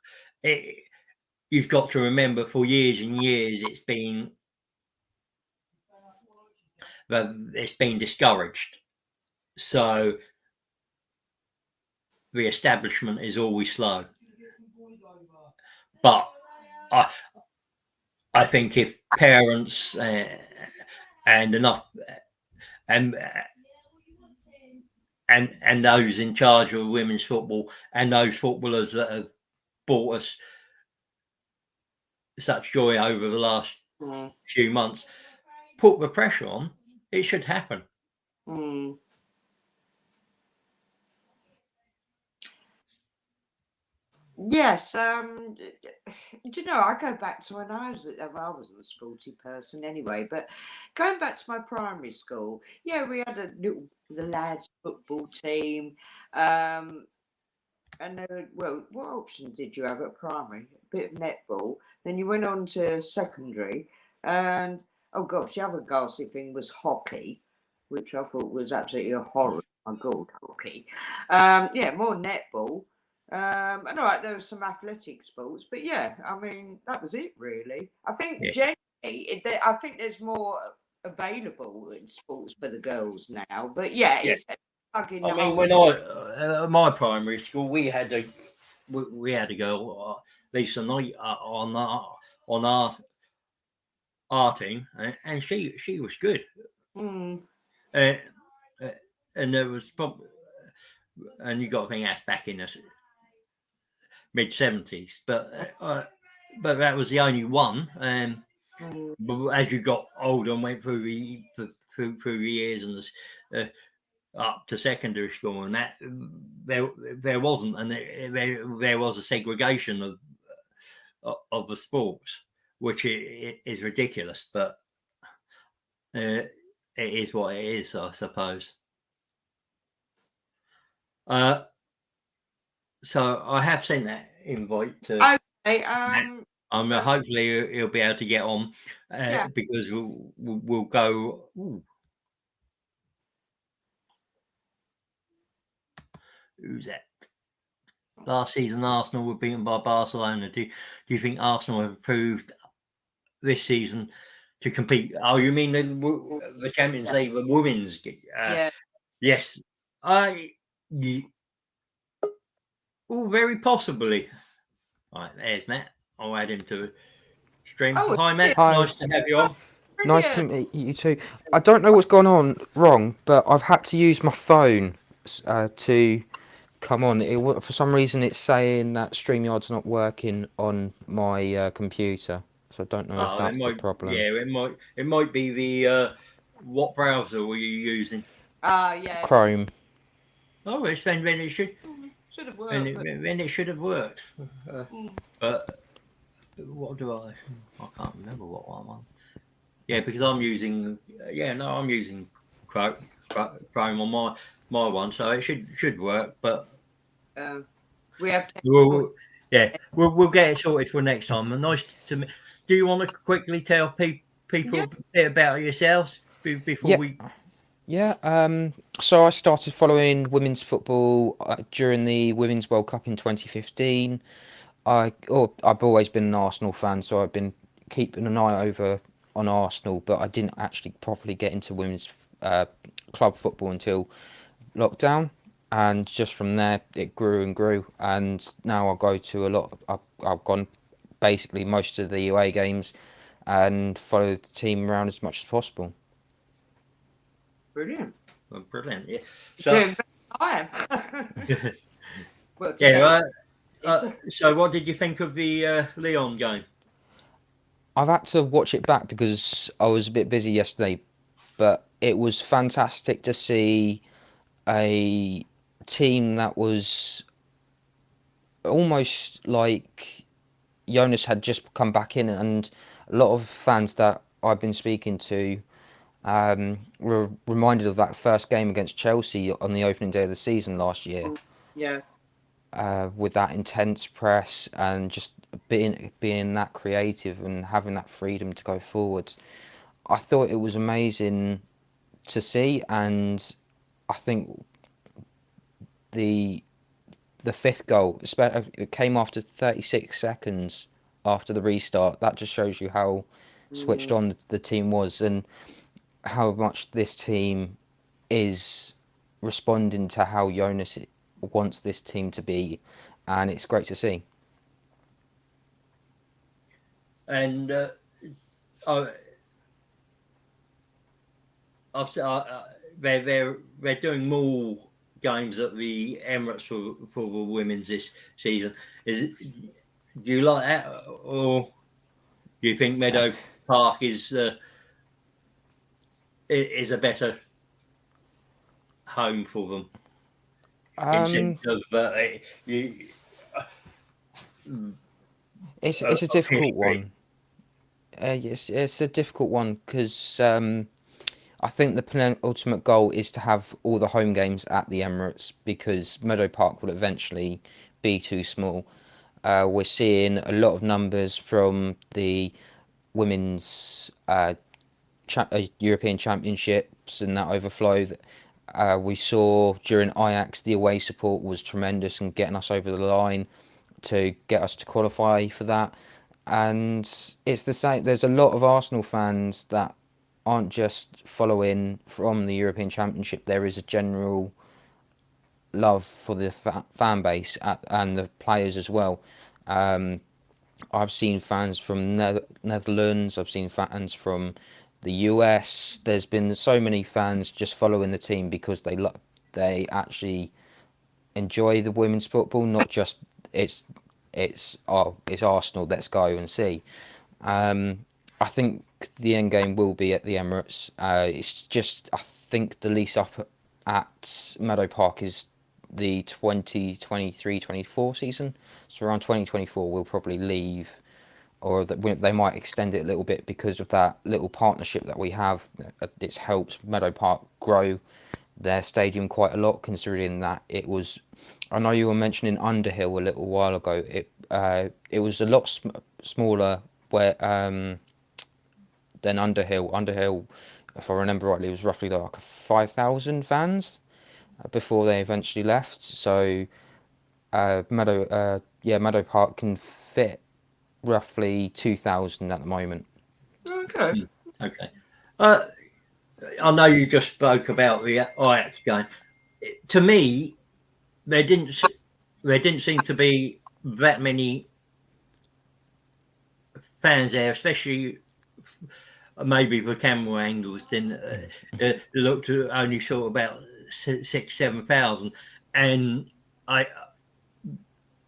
you've got to remember, for years and years, it's been discouraged. So the establishment is always slow. But I think if parents and enough and those in charge of women's football and those footballers that have brought us such joy over the last few months put the pressure on, it should happen. Yes, do you know, I go back to when I wasn't a sporty person anyway, but going back to my primary school, yeah, we had the lads football team, and well, what options did you have at primary? A bit of netball, then you went on to secondary, and oh gosh, the other ghastly thing was hockey, which I thought was absolutely a horror. Oh my God, hockey. Yeah, more netball. And all right, there were some athletic sports, but yeah, I mean, that was it really. I think generally, I think there's more available in sports for the girls now, but yeah. It's plugging I mean, when at my primary school, we had a girl, Lisa Knight, on our team, and she was good. Mm. Uh, and there was probably, and you got to think that's back in the mid-70s, but that was the only one. Mm. But as you got older and went through through the years and up to secondary school and that, there wasn't, and there was a segregation of the sports, which is ridiculous, but it is what it is, I suppose. So I have sent that invite to. Okay. Hopefully he'll be able to get on Yeah. because we'll go. Ooh. Who's that? Last season, Arsenal were beaten by Barcelona. Do you think Arsenal have improved this season to compete? Oh, you mean the Champions League, the women's? Yeah. Yes, very possibly. Right, there's Matt. I'll add him to the stream. Oh, Hi, Matt. Hi. Nice to have you on. Nice to Brilliant. meet you too. I don't know what's gone on wrong, but I've had to use my phone to come on. For some reason, it's saying that StreamYard's not working on my computer, so I don't know if Oh, that's the problem. Yeah, it might be the what browser were you using? Yeah. Chrome. Oh, it's then it should Should have worked. then it should have worked. Mm. But what do I can't remember what one I'm on. Yeah, because I'm using I'm using Chrome on my one, so it should work. But We have to. we'll get it sorted for next time. And nice to meet. Do you want to quickly tell people Yeah. a bit about yourselves before Yeah. we? Yeah. So I started following women's football during the Women's World Cup in 2015. I've always been an Arsenal fan, so I've been keeping an eye over on Arsenal, but I didn't actually properly get into women's club football until lockdown, and just from there it grew and grew, and now I go to a lot. I've gone basically most of the UA games and follow the team around as much as possible. Brilliant. Well, brilliant, yeah. So I am. Well, yeah. So what did you think of the Lyon game? I've had to watch it back because I was a bit busy yesterday, but it was fantastic to see a team that was almost like Jonas had just come back in, and a lot of fans that I've been speaking to were reminded of that first game against Chelsea on the opening day of the season last year. Yeah. With that intense press and just being that creative and having that freedom to go forward. I thought it was amazing to see, and I think the fifth goal, it came after 36 seconds after the restart. That just shows you how switched on the team was and how much this team is responding to how Jonas wants this team to be, and it's great to see. And they're doing more games at the Emirates for the women's this season. Do you like that, or do you think Meadow Park is a better home for them in sense of It's a difficult history? one. Yes, it's a difficult one because I think the penultimate goal is to have all the home games at the Emirates because Meadow Park will eventually be too small. We're seeing a lot of numbers from the women's European Championships and that overflow. We saw during Ajax the away support was tremendous and getting us over the line to get us to qualify for that. And it's the same. There's a lot of Arsenal fans that aren't just following from the European Championship. There is a general love for the fan base and the players as well. I've seen fans from Netherlands. I've seen fans from the US. There's been so many fans just following the team because they actually enjoy the women's football, not just it's Arsenal, let's go and see. I think the end game will be at the Emirates. It's just I think the lease up at Meadow Park is the 2023-24 season. So around 2024 we'll probably leave, or that they might extend it a little bit because of that little partnership that we have. It's helped Meadow Park grow their stadium quite a lot, considering that it was. I know you were mentioning Underhill a little while ago. It was a lot smaller where than Underhill. Underhill, if I remember rightly, was roughly like 5,000 fans before they eventually left. So Meadow Park can fit roughly 2,000 at the moment. Okay. Okay. I know you just spoke about the Ajax game. To me, there didn't seem to be that many fans there, especially maybe the camera angles didn't look to only saw about 6,000-7,000, and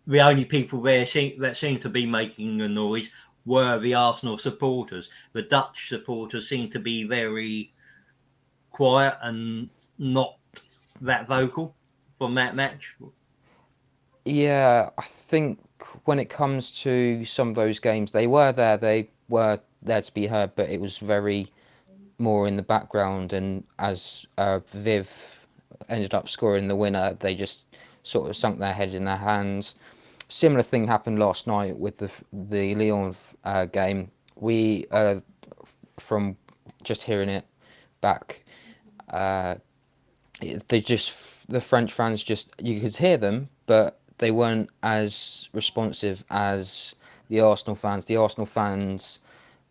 the only people there that seemed to be making the noise were the Arsenal supporters. The Dutch supporters seemed to be very quiet and not that vocal from that match. Yeah, I think when it comes to some of those games, they were there. They were there to be heard, but it was very more in the background. And as Viv ended up scoring the winner, they just sort of sunk their head in their hands. Similar thing happened last night with the Lyon game. We from just hearing it back, uh, the French fans just you could hear them, but they weren't as responsive as the Arsenal fans. The Arsenal fans,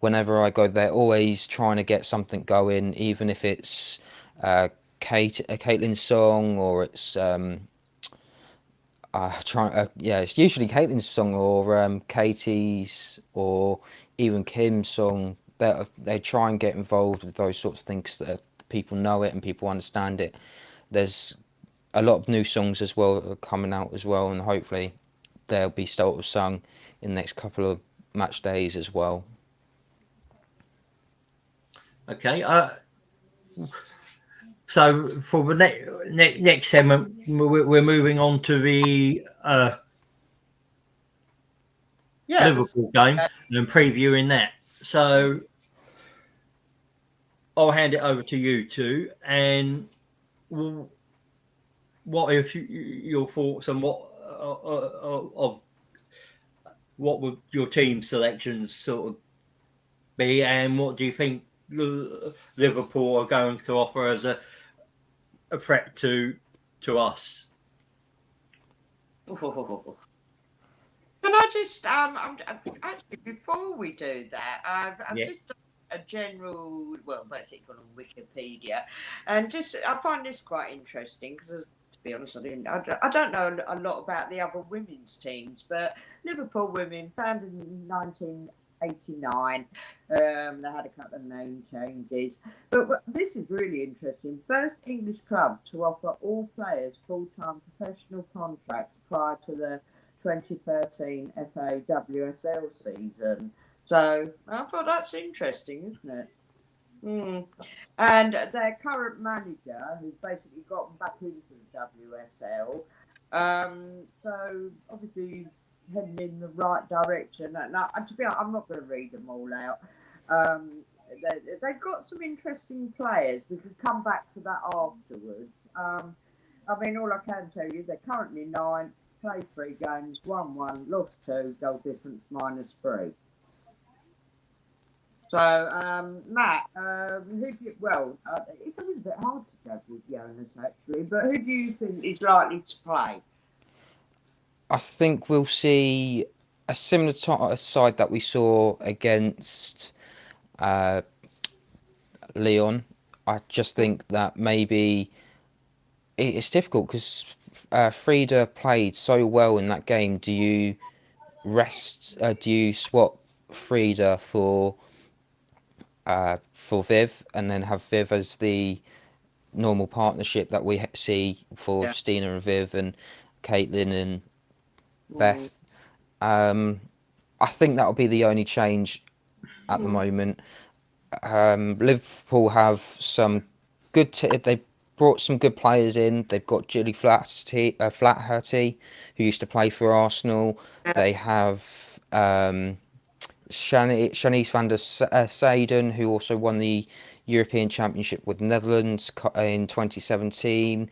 whenever I go, they're always trying to get something going, even if it's a Caitlin's song or it's it's usually Caitlin's song or Katie's or even Kim's song. They try and get involved with those sorts of things that people know it and people understand it. There's a lot of new songs as well that are coming out as well, and hopefully they'll be sort of sung in the next couple of match days as well. Okay. So for the next segment, we're moving on to the Liverpool game and previewing that. So I'll hand it over to you two. And what are your thoughts on what would your team selections sort of be, and what do you think Liverpool are going to offer as a threat to us? Can I just actually before we do that, I've Yeah. just done a general, well, basically on Wikipedia, and just I find this quite interesting because, to be honest, I don't know a lot about the other women's teams, but Liverpool Women, founded in 1989, they had a couple of name changes, but this is really interesting. First English club to offer all players full-time professional contracts prior to the 2013 FA WSL season. So I thought that's interesting, isn't it? And their current manager, who's basically gotten back into the WSL, so obviously he's heading in the right direction. And to be honest, I'm not going to read them all out. They've got some interesting players. We could come back to that afterwards. I mean, all I can tell you, they're currently 9th. Played 3 games, won 1, lost 2, goal difference -3. So, Matt, it's always a bit hard to judge with Jonas actually, but who do you think is likely to play? I think we'll see a similar side that we saw against Lyon. I just think that maybe it's difficult because Frida played so well in that game. Do you rest? Do you swap Frida for for Viv, and then have Viv as the normal partnership that we see for Yeah. Stina and Viv and Caitlin and Mm. Beth. I think that'll be the only change at the moment. Liverpool have some good. They've brought some good players in. They've got Julie Flaherty, who used to play for Arsenal. Yeah. They have Shanice van der Seyden, who also won the European Championship with Netherlands in 2017.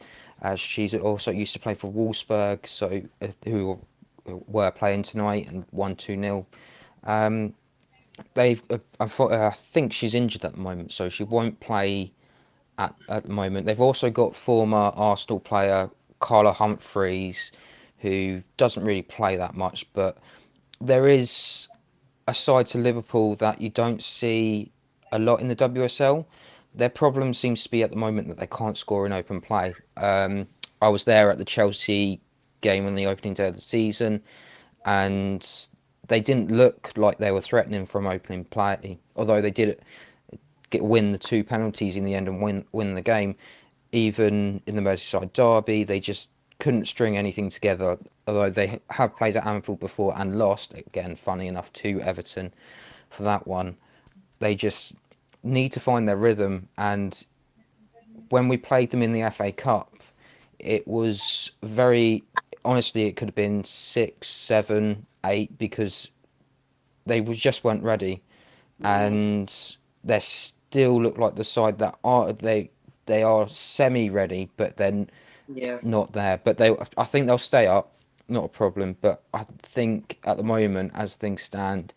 She's also used to play for Wolfsburg, so who were playing tonight and won 2-0. I think she's injured at the moment, so she won't play at the moment. They've also got former Arsenal player Carla Humphreys, who doesn't really play that much, but there is a side to Liverpool that you don't see a lot in the WSL. Their problem seems to be at the moment that they can't score in open play. I was there at the Chelsea game on the opening day of the season, and they didn't look like they were threatening from opening play, although they did win the 2 penalties in the end and win the game. Even in the Merseyside derby, they just couldn't string anything together, although they have played at Anfield before and lost, again, funny enough, to Everton for that one. They just need to find their rhythm, and when we played them in the FA Cup, it was very, honestly, it could have been 6, 7, 8, because they just weren't ready, and they still look like the side that they are semi-ready, but then Yeah. not there. But I think they'll stay up, not a problem. But I think at the moment, as things stand,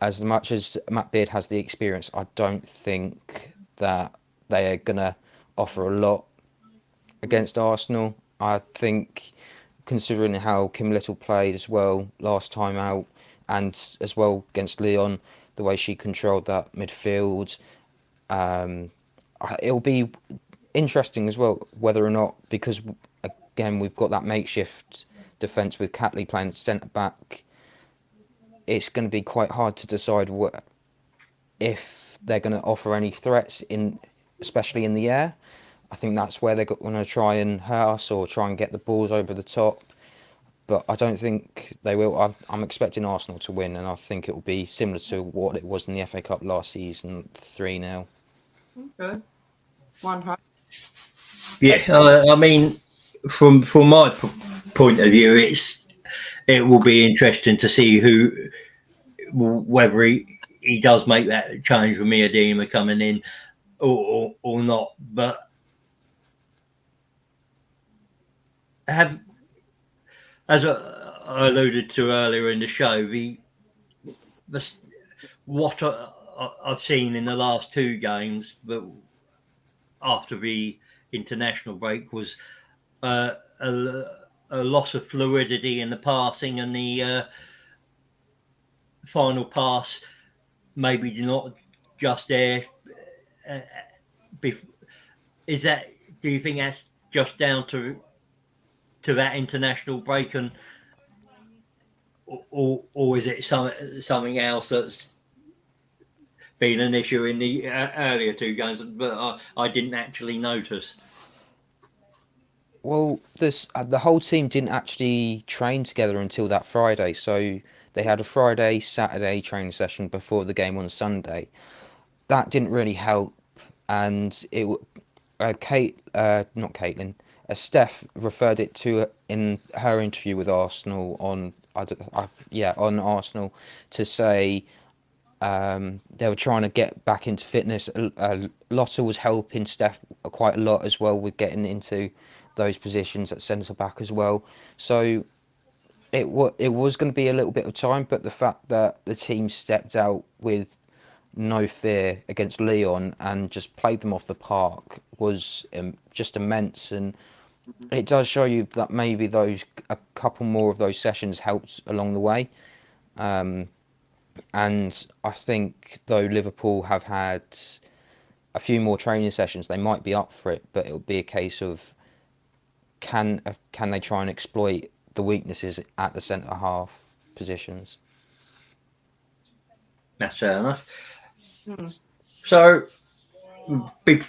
as much as Matt Beard has the experience, I don't think that they are gonna offer a lot against Arsenal. I think, considering how Kim Little played as well last time out, and as well against Lyon, the way she controlled that midfield, it'll be interesting as well whether or not, because again we've got that makeshift defence with Catley playing centre back. It's going to be quite hard to decide if they're going to offer any threats especially in the air. I think that's where they're going to try and hurt us or try and get the balls over the top. But I don't think they will. I'm expecting Arsenal to win, and I think it will be similar to what it was in the FA Cup last season, 3-0. Okay. 100. Yeah, I mean, from my point of view, it will be interesting to see whether he does make that change with Miedema coming in or not. But as I alluded to earlier in the show, what I've seen in the last 2 games, but after the international break, was a loss of fluidity in the passing, and the final pass maybe not just there. Is that? Do you think that's just down to that international break, and or is it something else that's been an issue in the earlier 2 games, but I didn't actually notice? Well, the whole team didn't actually train together until that Friday, so they had a Friday, Saturday training session before the game on Sunday. That didn't really help, and not Caitlin, Steph referred it to in her interview with Arsenal on Arsenal, to say they were trying to get back into fitness. Lotta was helping Steph quite a lot as well with getting into those positions at centre back as well. So it was going to be a little bit of time, but the fact that the team stepped out with no fear against Lyon and just played them off the park was just immense, and it does show you that maybe a couple more of those sessions helped along the way. And I think though Liverpool have had a few more training sessions, they might be up for it, but it'll be a case of can they try and exploit the weaknesses at the centre half positions. That's fair enough. So, be-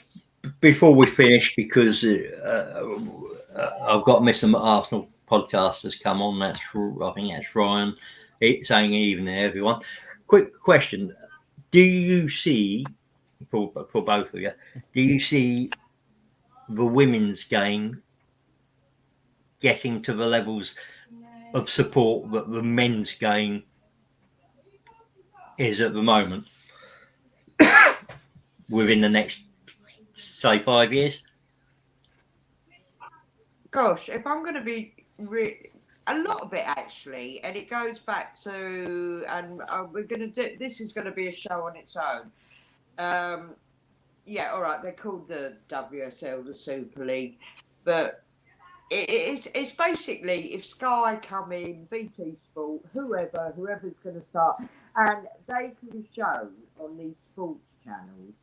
before we finish, because I've got Mr. Arsenal podcast has come on. I think that's Ryan saying evening, everyone. Quick question: do you see, for both of you, do you see the women's game getting to the levels of support that the men's game is at the moment within the next, say, 5 years? Gosh, if I'm going to be a lot of it actually, and it goes back to, and we're going to do, this is going to be a show on its own. Yeah, all right, they're called the WSL, the Super League, but it's basically if Sky come in, BT Sport, whoever's going to start, and they can show on these sports channels,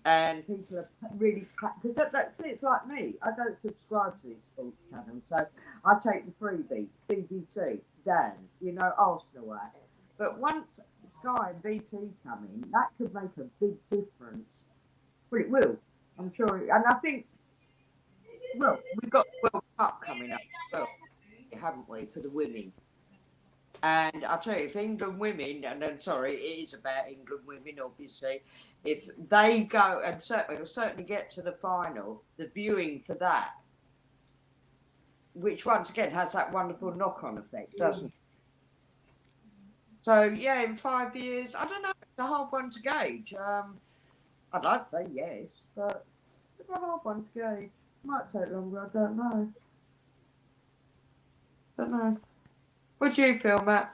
and people are really, because it's like me, I don't subscribe to these sports channels, so I take the freebies, BBC, Dan, Arsenal at. But once Sky and BT come in, that could make a big difference. Well, it will, I'm sure, and I think, well, we've got World Cup coming up as well, haven't we, for the women? And I'll tell you, if England women, and then sorry, it is about England women, obviously, if they go and certainly get to the final, the viewing for that, which once again has that wonderful knock-on effect, doesn't it? So yeah, in 5 years, I don't know, it's a hard one to gauge. I'd like to say yes, but it's a hard one to gauge. Might take longer, I don't know. What do you feel, Matt?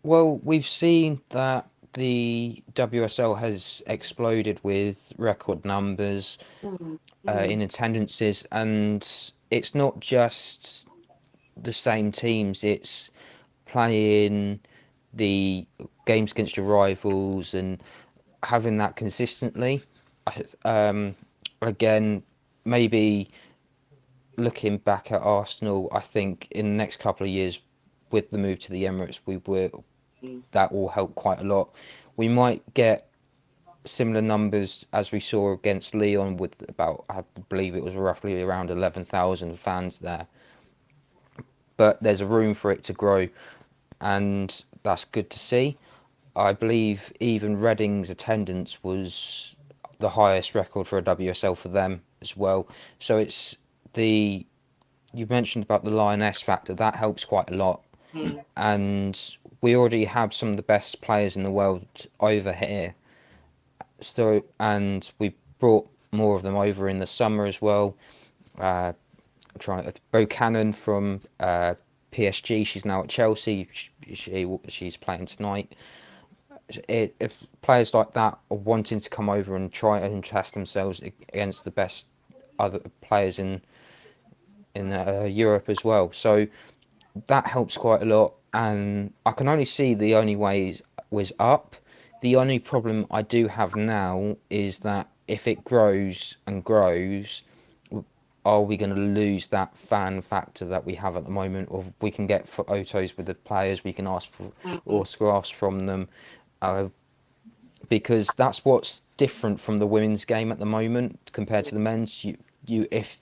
Well, we've seen that the WSL has exploded with record numbers in attendances, and it's not just the same teams, it's playing the games against your rivals and having that consistently. Again, maybe looking back at Arsenal, I think in the next couple of years with the move to the Emirates, that will help quite a lot. We might get similar numbers as we saw against LYON with about, I believe it was roughly around 11,000 fans there. But there's a room for it to grow, and that's good to see. I believe even Reading's attendance was the highest record for a WSL for them as well. So it's you mentioned about the Lioness factor, that helps quite a lot. And we already have some of the best players in the world over here. So, and we brought more of them over in the summer as well. Bo Cannon from PSG, she's now at Chelsea. She's playing tonight. If players like that are wanting to come over and try and test themselves against the best other players in Europe as well, so that helps quite a lot. And I can only see the only way was up. The only problem I do have now is that if it grows and grows, are we going to lose that fan factor that we have at the moment? Or we can get photos with the players, we can ask for autographs from them, because that's what's different from the women's game at the moment compared to the men's. If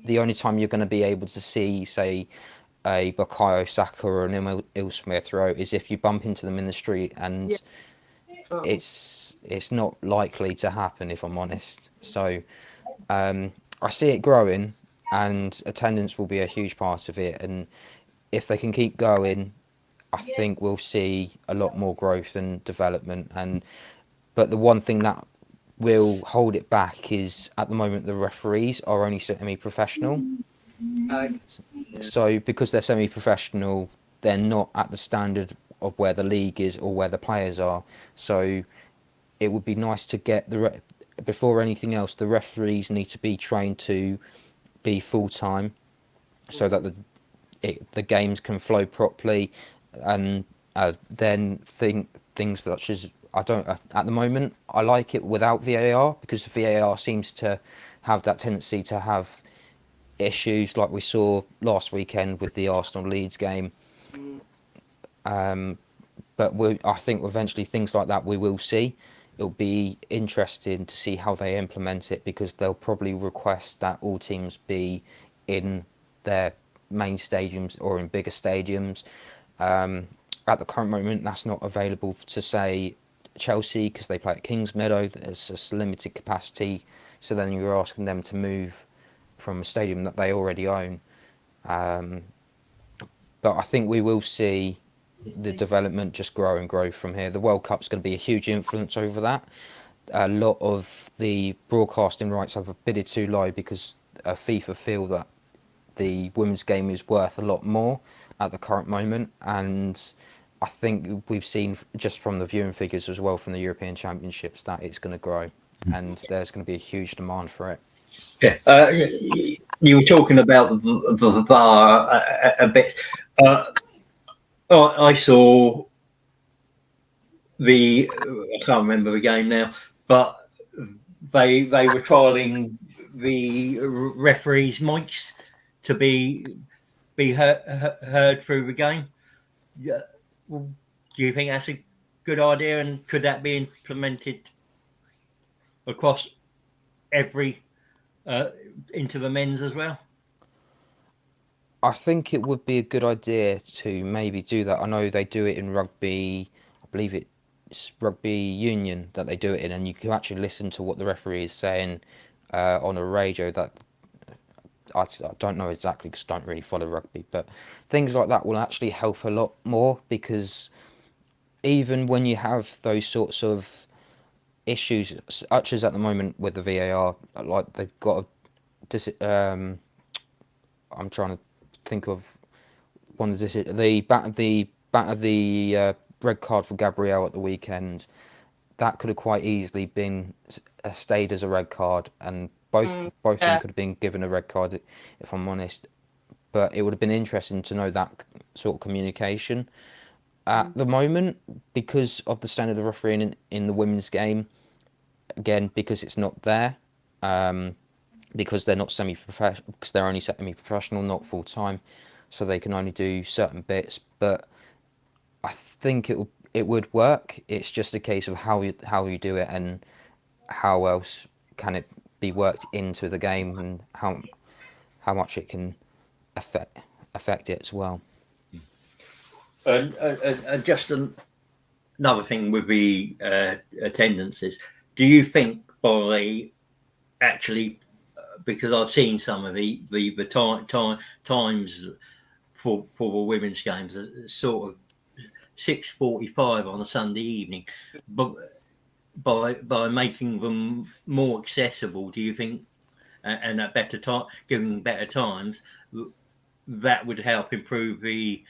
the only time you're going to be able to see, say, a Bukayo Saka or an Emil Smith Rowe is if you bump into them in the street, and it's not likely to happen, if I'm honest. So I see it growing, and attendance will be a huge part of it. And if they can keep going, I think we'll see a lot more growth and development. But the one thing that will hold it back is at the moment the referees are only semi-professional. So because they're semi-professional, they're not at the standard of where the league is or where the players are. So it would be nice to get before anything else, the referees need to be trained to be full-time, so that the games can flow properly. And then things such as, I don't at the moment, I like it without VAR, because VAR seems to have that tendency to have issues like we saw last weekend with the Arsenal Leeds game. But but I think eventually things like that we will see. It'll be interesting to see how they implement it, because they'll probably request that all teams be in their main stadiums or in bigger stadiums. At the current moment, that's not available to, say, Chelsea, because they play at Kings Meadow. There's just limited capacity, so then you're asking them to move from a stadium that they already own. But I think we will see the development just grow and grow from here. The World Cup's going to be a huge influence over that. A lot of the broadcasting rights have bidded too low because FIFA feel that the women's game is worth a lot more at the current moment, and I think we've seen just from the viewing figures as well from the European Championships that it's going to grow, and there's going to be a huge demand for it. Yeah, you were talking about the VAR a bit. I saw I can't remember the game now, but they were trialing the referees' mics to be heard through the game. Yeah. Do you think that's a good idea, and could that be implemented across every into the men's as well? I think it would be a good idea to maybe do that. I know they do it in rugby. I believe it's rugby union that they do it in, and you can actually listen to what the referee is saying on a radio. That I don't know exactly because I don't really follow rugby, but things like that will actually help a lot more, because even when you have those sorts of issues, such as at the moment with the VAR, like they've got I'm trying to think of one of the red card for Gabrielle at the weekend. That could have quite easily been stayed as a red card, and both of them could have been given a red card, if I'm honest. But it would have been interesting to know that sort of communication. At the moment, because of the standard of refereeing in the women's game, again, because it's not there, because they're not semi-professional, because they're only semi-professional, not full-time, so they can only do certain bits. But I think it would work. It's just a case of how you do it, and how else can it be worked into the game, and how much it can affect it as well. And just another thing with the attendances, do you think by actually, because I've seen some of the times for the women's games, sort of 6:45 on a Sunday evening, but by making them more accessible, do you think, and at better time, giving better times, that would help improve the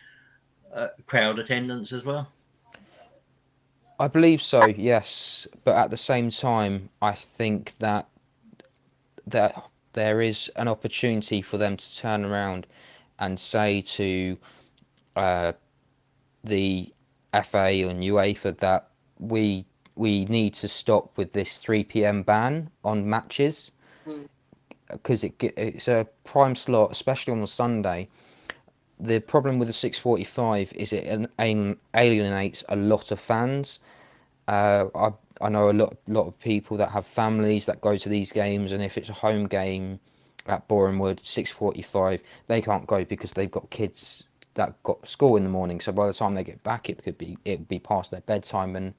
crowd attendance as well? I believe so, yes, but at the same time, I think that there is an opportunity for them to turn around and say to the FA and UEFA that we need to stop with this 3 p.m. ban on matches, because it's a prime slot, especially on a Sunday. The problem with the 6:45 is it alienates a lot of fans. I know a lot of people that have families that go to these games, and if it's a home game at Borehamwood 6:45, they can't go because they've got kids that got school in the morning. So by the time they get back, it would be past their bedtime, and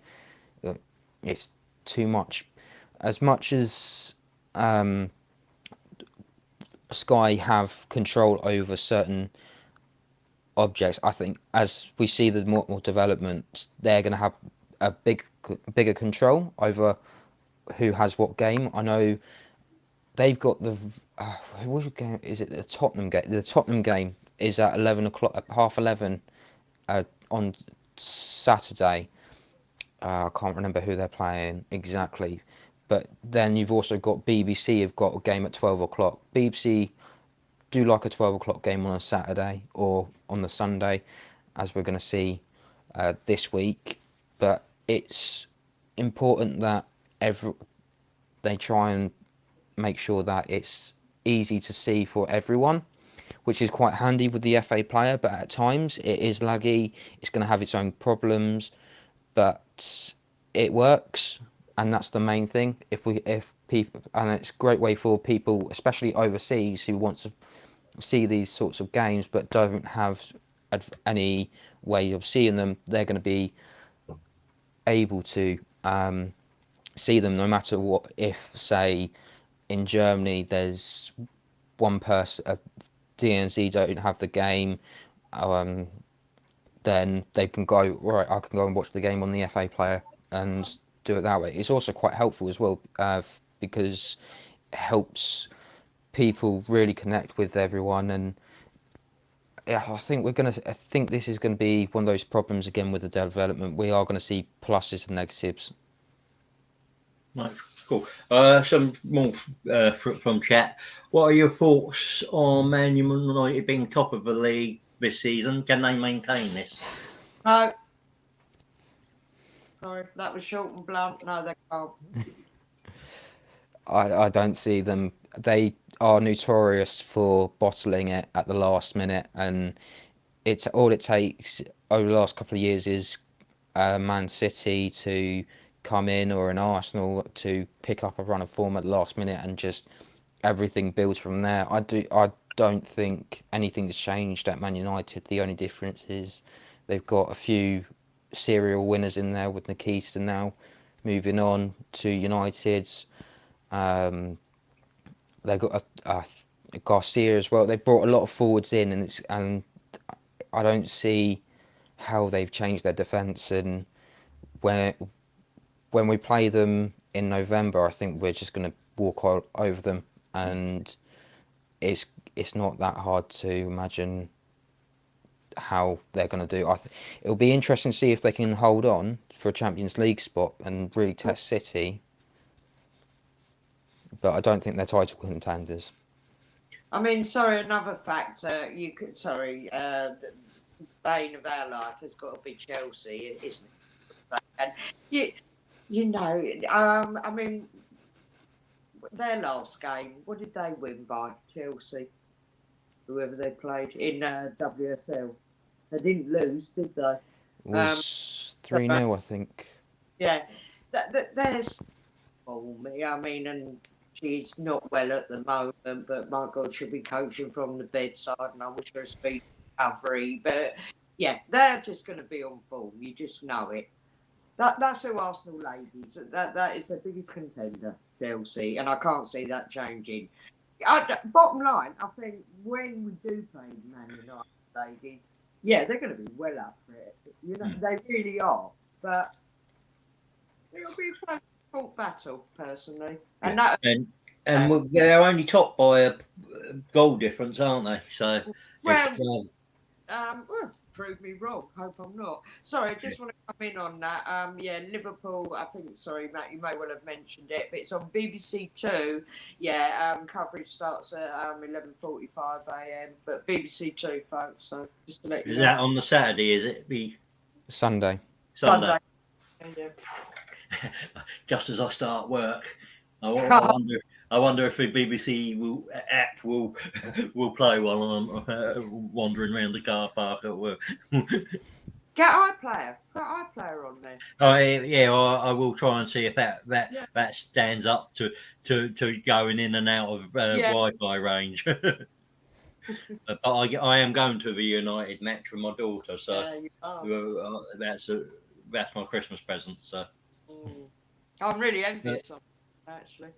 it's too much. As much as Sky have control over certain objects, I think as we see the more development, they're going to have a bigger control over who has what game. I know they've got the what game is it? The Tottenham game. The Tottenham game is at 11 o'clock, at 11:30 on Saturday. I can't remember who they're playing exactly, but then you've also got BBC. Have got a game at 12 o'clock. BBC do like a 12 o'clock game on a Saturday or on the Sunday, as we're going to see this week. But it's important that they try and make sure that it's easy to see for everyone, which is quite handy with the FA player, but at times it is laggy. It's going to have its own problems. but it works, and that's the main thing. If people, and it's a great way for people, especially overseas, who want to see these sorts of games but don't have any way of seeing them, they're going to be able to see them no matter what. If, say, in Germany there's one person, DNZ don't have the game, then they can go, right, I can go and watch the game on the FA player and do it that way. It's also quite helpful as well, because it helps people really connect with everyone. And yeah, I think this is gonna be one of those problems again with the development. We are gonna see pluses and negatives. Right, cool. Some more from chat. What are your thoughts on Man United being top of the league this season? Can they maintain this? No. Sorry, that was short and blunt. No, they can't. I don't see them. They are notorious for bottling it at the last minute, and it's all it takes over the last couple of years is Man City to come in, or an Arsenal to pick up a run of form at the last minute, and just everything builds from there. I don't think anything's changed at Man United. The only difference is they've got a few serial winners in there with Nikita now moving on to United. They've got a Garcia as well. They've brought a lot of forwards in, and I don't see how they've changed their defence. And when we play them in November, I think we're just going to walk all over them, and it's not that hard to imagine how they're going to do. It'll be interesting to see if they can hold on for a Champions League spot and really test City. But I don't think they're title contenders. I mean, sorry, another factor. The bane of our life has got to be Chelsea, isn't it? And I mean, their last game, what did they win by? Chelsea, whoever they played in WSL, they didn't lose, did they? It was 3-0, I think. Yeah, there's for me. I mean, and she's not well at the moment, but my God, she'll be coaching from the bedside, and I wish her a speedy recovery. But yeah, they're just going to be on form. You just know it. That's who Arsenal ladies. That is their biggest contender, Chelsea, and I can't see that changing. Bottom line, I think when we do play Man United ladies, yeah, they're going to be well up for it. You know, they really are. But it'll be a close battle, personally. And they're only topped by a goal difference, aren't they? So, well, prove me wrong. Hope I'm not. Sorry, I just want to come in on that. Yeah, Liverpool. I think. Sorry, Matt. You may well have mentioned it, but it's on BBC Two. Yeah, coverage starts at 11:45 a.m. But BBC Two, folks. So just to let you know. Is that on the Saturday? Is it the Sunday? Sunday. Yeah. Just as I start work, I wonder if the BBC app will play while I'm wandering around the car park at work. Get iPlayer. Put iPlayer on there. I will try and see if that stands up to going in and out of Wi-Fi range. But I am going to the United match with my daughter, so that's my Christmas present. So I'm really envious of that, actually.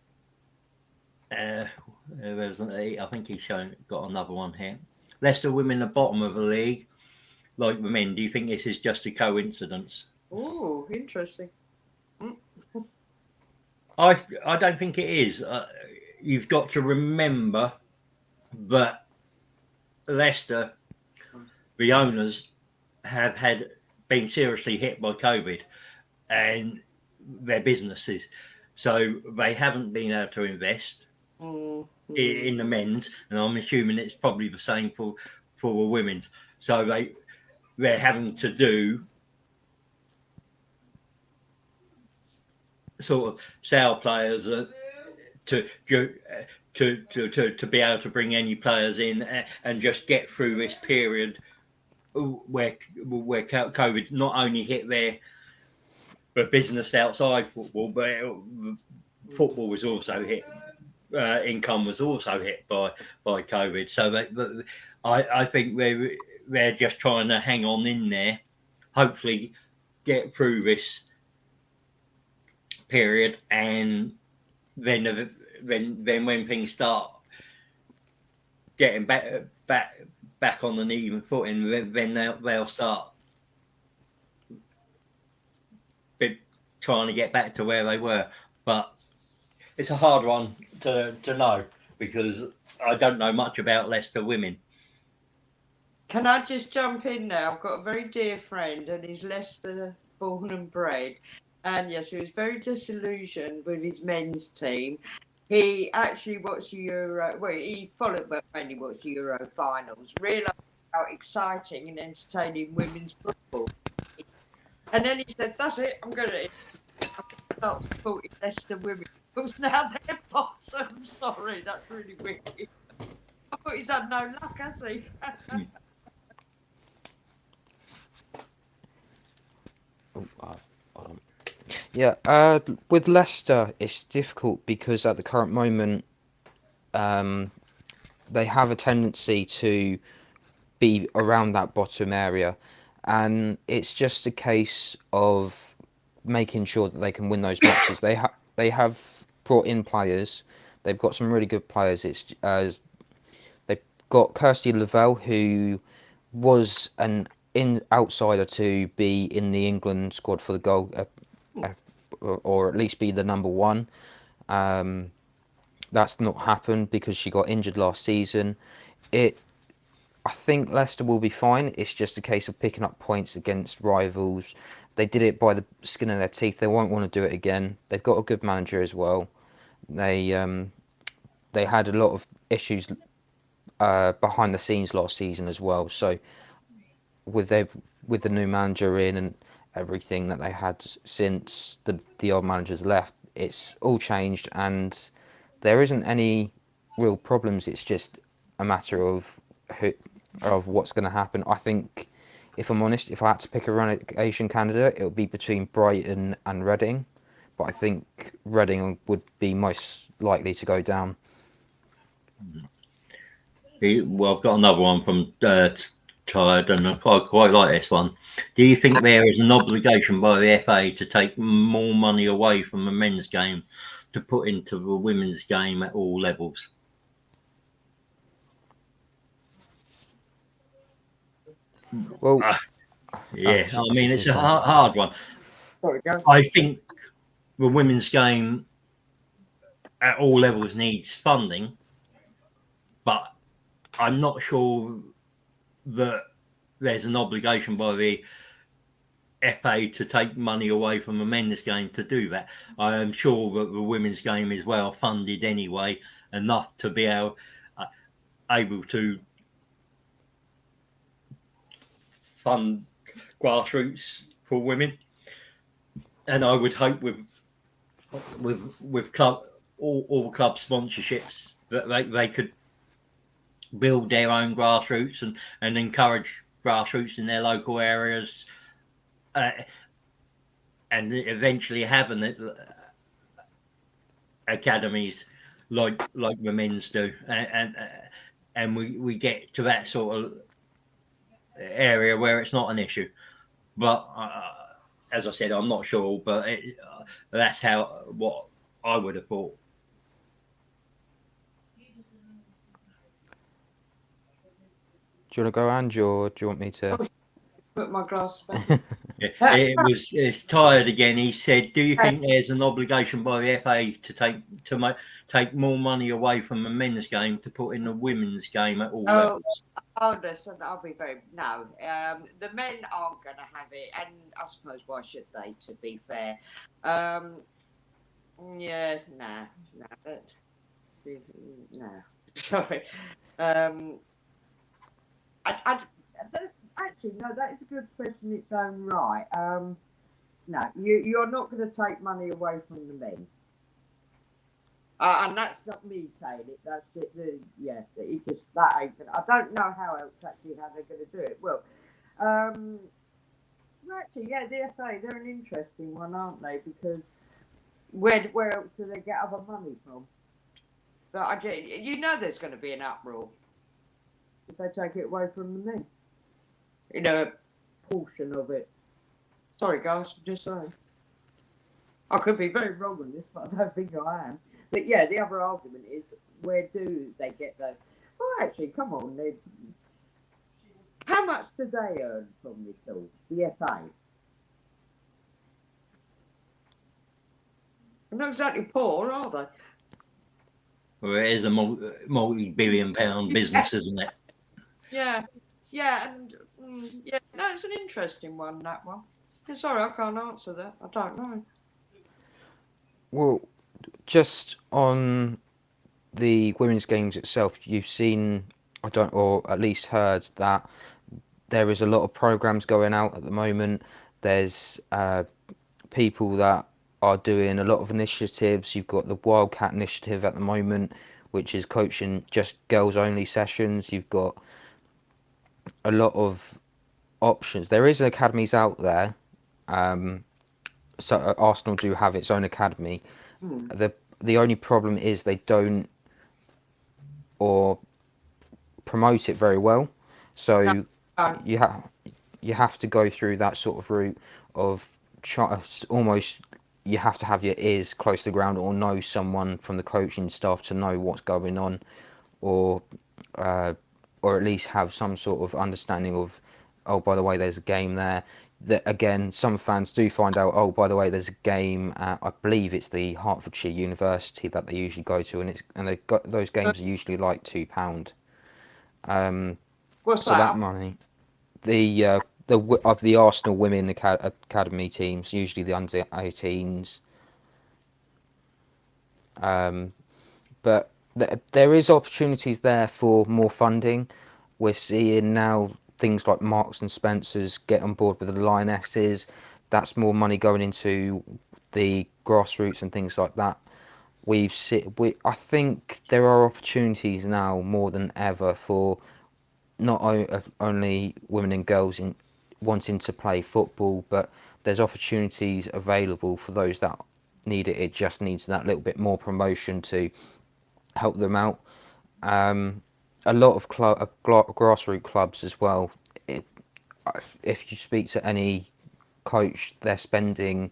I think he's got another one here. Leicester women at the bottom of the league, like the men. Do you think this is just a coincidence? Oh, interesting. I don't think it is. You've got to remember that Leicester, the owners, have been seriously hit by COVID and their businesses, so they haven't been able to invest in the men's, and I'm assuming it's probably the same for the women's. So they're having to do sort of sale players to be able to bring any players in and just get through this period where COVID not only hit but business outside football. But football was also hit. Income was also hit by COVID. So I think they're just trying to hang on in there, hopefully get through this period, and then when things start getting back on an even footing, then they'll start trying to get back to where they were. But it's a hard one to know, because I don't know much about Leicester women. Can I just jump in now? I've got a very dear friend, and he's Leicester born and bred. And yes, he was very disillusioned with his men's team. He actually watched the Euro. Well, he followed, but mainly watched the Euro finals. Realised how exciting and entertaining women's football. And then he said, "That's it. I'm going to start supporting Leicester women." Because now they're bottom. Sorry, that's really wicked. I thought he's had no luck, has he? Yeah, with Leicester, it's difficult because at the current moment, they have a tendency to be around that bottom area, and it's just a case of making sure that they can win those matches. They have brought in players. They've got some really good players. They've got Kirsty Lavelle, who was an outsider to be in the England squad for the goal, or at least be the number one. That's not happened because she got injured last season. I think Leicester will be fine. It's just a case of picking up points against rivals. They did it by the skin of their teeth. They won't want to do it again. They've got a good manager as well. They had a lot of issues behind the scenes last season as well. So with the new manager in and everything that they had since the old managers left, it's all changed, and there isn't any real problems. It's just a matter of what's going to happen. I think, if I'm honest, if I had to pick a relegation candidate, it would be between Brighton and Reading, but I think Reading would be most likely to go down. Well, I've got another one from Tired, and I quite like this one. Do you think there is an obligation by the FA to take more money away from the men's game to put into the women's game at all levels? Well, yeah, I mean, it's a hard one. Sorry, go. I think the women's game at all levels needs funding, but I'm not sure that there's an obligation by the FA to take money away from the men's game to do that. I am sure that the women's game is well funded anyway, enough to be able to fund grassroots for women. And I would hope with club all club sponsorships that they could build their own grassroots and encourage grassroots in their local areas, and eventually having academies like the men's do, and we get to that sort of area where it's not an issue. But as I said, I'm not sure, but that's what I would have thought. Do you want to go, Ange, or do you want me to? Put my glass back. It's Tired again. He said, "Do you think there's an obligation by the FA to take more money away from the men's game to put in the women's game at all levels?" Oh, listen, I'll be no. The men aren't going to have it, and I suppose why should they? To be fair, yeah, no. Sorry. Actually, no, that is a good question in its own right. No, you're not going to take money away from the men. And that's not me saying it. That's it. It just that ain't. I don't know how they're going to do it. Well, Actually, yeah, the FA, they're an interesting one, aren't they? Because where else do they get other money from? But you know there's going to be an uproar if they take it away from the men. A portion of it. Sorry, guys, just saying. I could be very wrong on this, but I don't think I am. But yeah, the other argument is, where do they get the... Well, actually, come on. How much do they earn from this all? The FA? They're not exactly poor, are they? Well, it is a multi-billion-pound business, isn't it? Yeah, and yeah, no, it's an interesting one, that one. Sorry, I can't answer that. I don't know. Well, just on the women's games itself, you've seen, or at least heard that there is a lot of programs going out at the moment. There's people that are doing a lot of initiatives. You've got the Wildcat initiative at the moment, which is coaching just girls only sessions. You've got a lot of options. There is academies out there. So Arsenal do have its own academy. The only problem is they don't or promote it very well. So you have to go through that sort of route of almost you have to have your ears close to the ground or know someone from the coaching staff to know what's going on, or at least have some sort of understanding of, oh, by the way, there's a game there. That again, some fans do find out, oh, by the way, there's a game at, I believe it's the Hertfordshire University that they usually go to, and they got those games are usually like £2. What's So that? that money, of the Arsenal women academy teams, usually the under 18s. But there is opportunities there for more funding. We're seeing now things like Marks and Spencers get on board with the Lionesses. That's more money going into the grassroots and things like that. I think there are opportunities now more than ever for not only women and girls wanting to play football, but there's opportunities available for those that need it. It just needs that little bit more promotion to help them out. A lot of grassroots clubs as well. If you speak to any coach, they're spending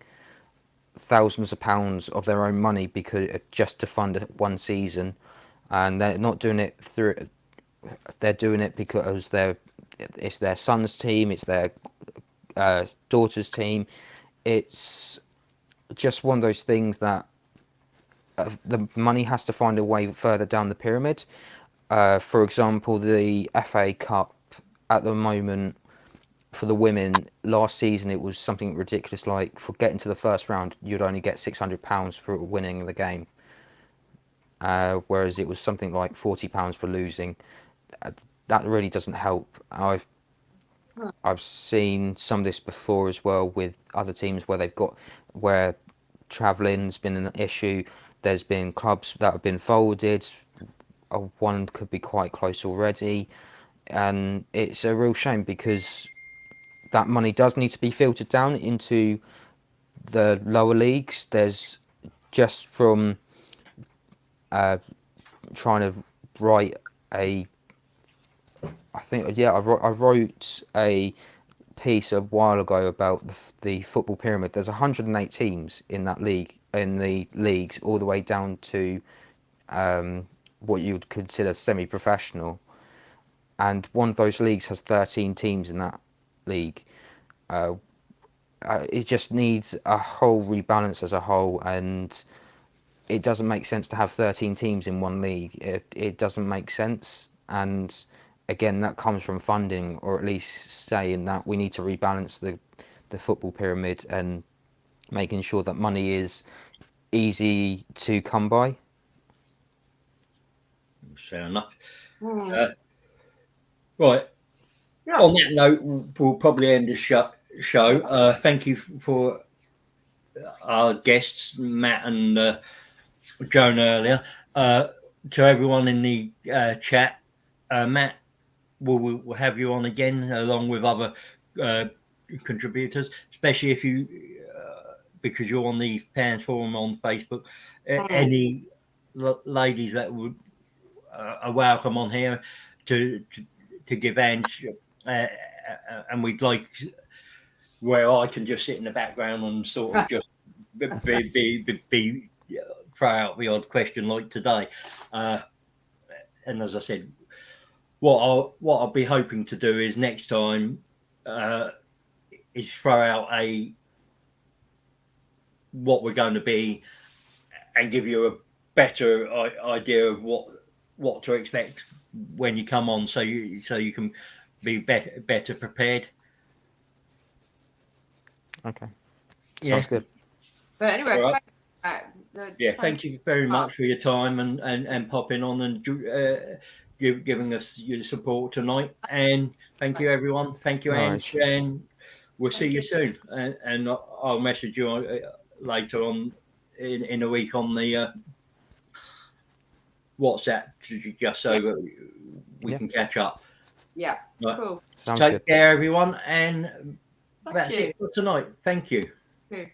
thousands of pounds of their own money because just to fund one season, and they're not doing it through. They're doing it because it's their son's team, it's their daughter's team. It's just one of those things that the money has to find a way further down the pyramid. For example, the FA Cup at the moment for the women last season, it was something ridiculous. Like for getting to the first round, you'd only get £600 for winning the game, whereas it was something like £40 for losing. That really doesn't help. I've seen some of this before as well with other teams where travelling's been an issue. There's been clubs that have been folded. One could be quite close already, and it's a real shame because that money does need to be filtered down into the lower leagues. There's just from trying to write a I think I wrote a piece a while ago about the football pyramid. There's 108 teams in that league, in the leagues, all the way down to what you would consider semi-professional, and one of those leagues has 13 teams in that league. It just needs a whole rebalance as a whole, and it doesn't make sense to have 13 teams in one league. It doesn't make sense, and again, that comes from funding, or at least saying that we need to rebalance the football pyramid and making sure that money is easy to come by. Fair enough. Right. Yeah. On that note, we'll probably end the show. Thank you for our guests, Matt and Joan earlier. To everyone in the chat, Matt, we'll have you on again along with other contributors, especially if you, because you're on the fans forum on Facebook. Any ladies that would are welcome on here to give Ange, and we'd like where I can just sit in the background and sort of just be throw out the odd question like today. And as I said, what I'll be hoping to do is next time is throw out what we're going to be and give you a better idea of what to expect when you come on, so you can be better prepared. Okay. Yeah. Sounds good. But anyway, All right. yeah, Thank you very much for your time and popping on and giving us your support tonight. And thank you, everyone. Thank you, No Ange, worries. and we'll see you soon. And I'll message you later on in a week on the WhatsApp, just so that we can catch up. Yeah, Right. cool. Sounds Take good. care, everyone, and Thank that's you. it for tonight. Thank you. Thank you.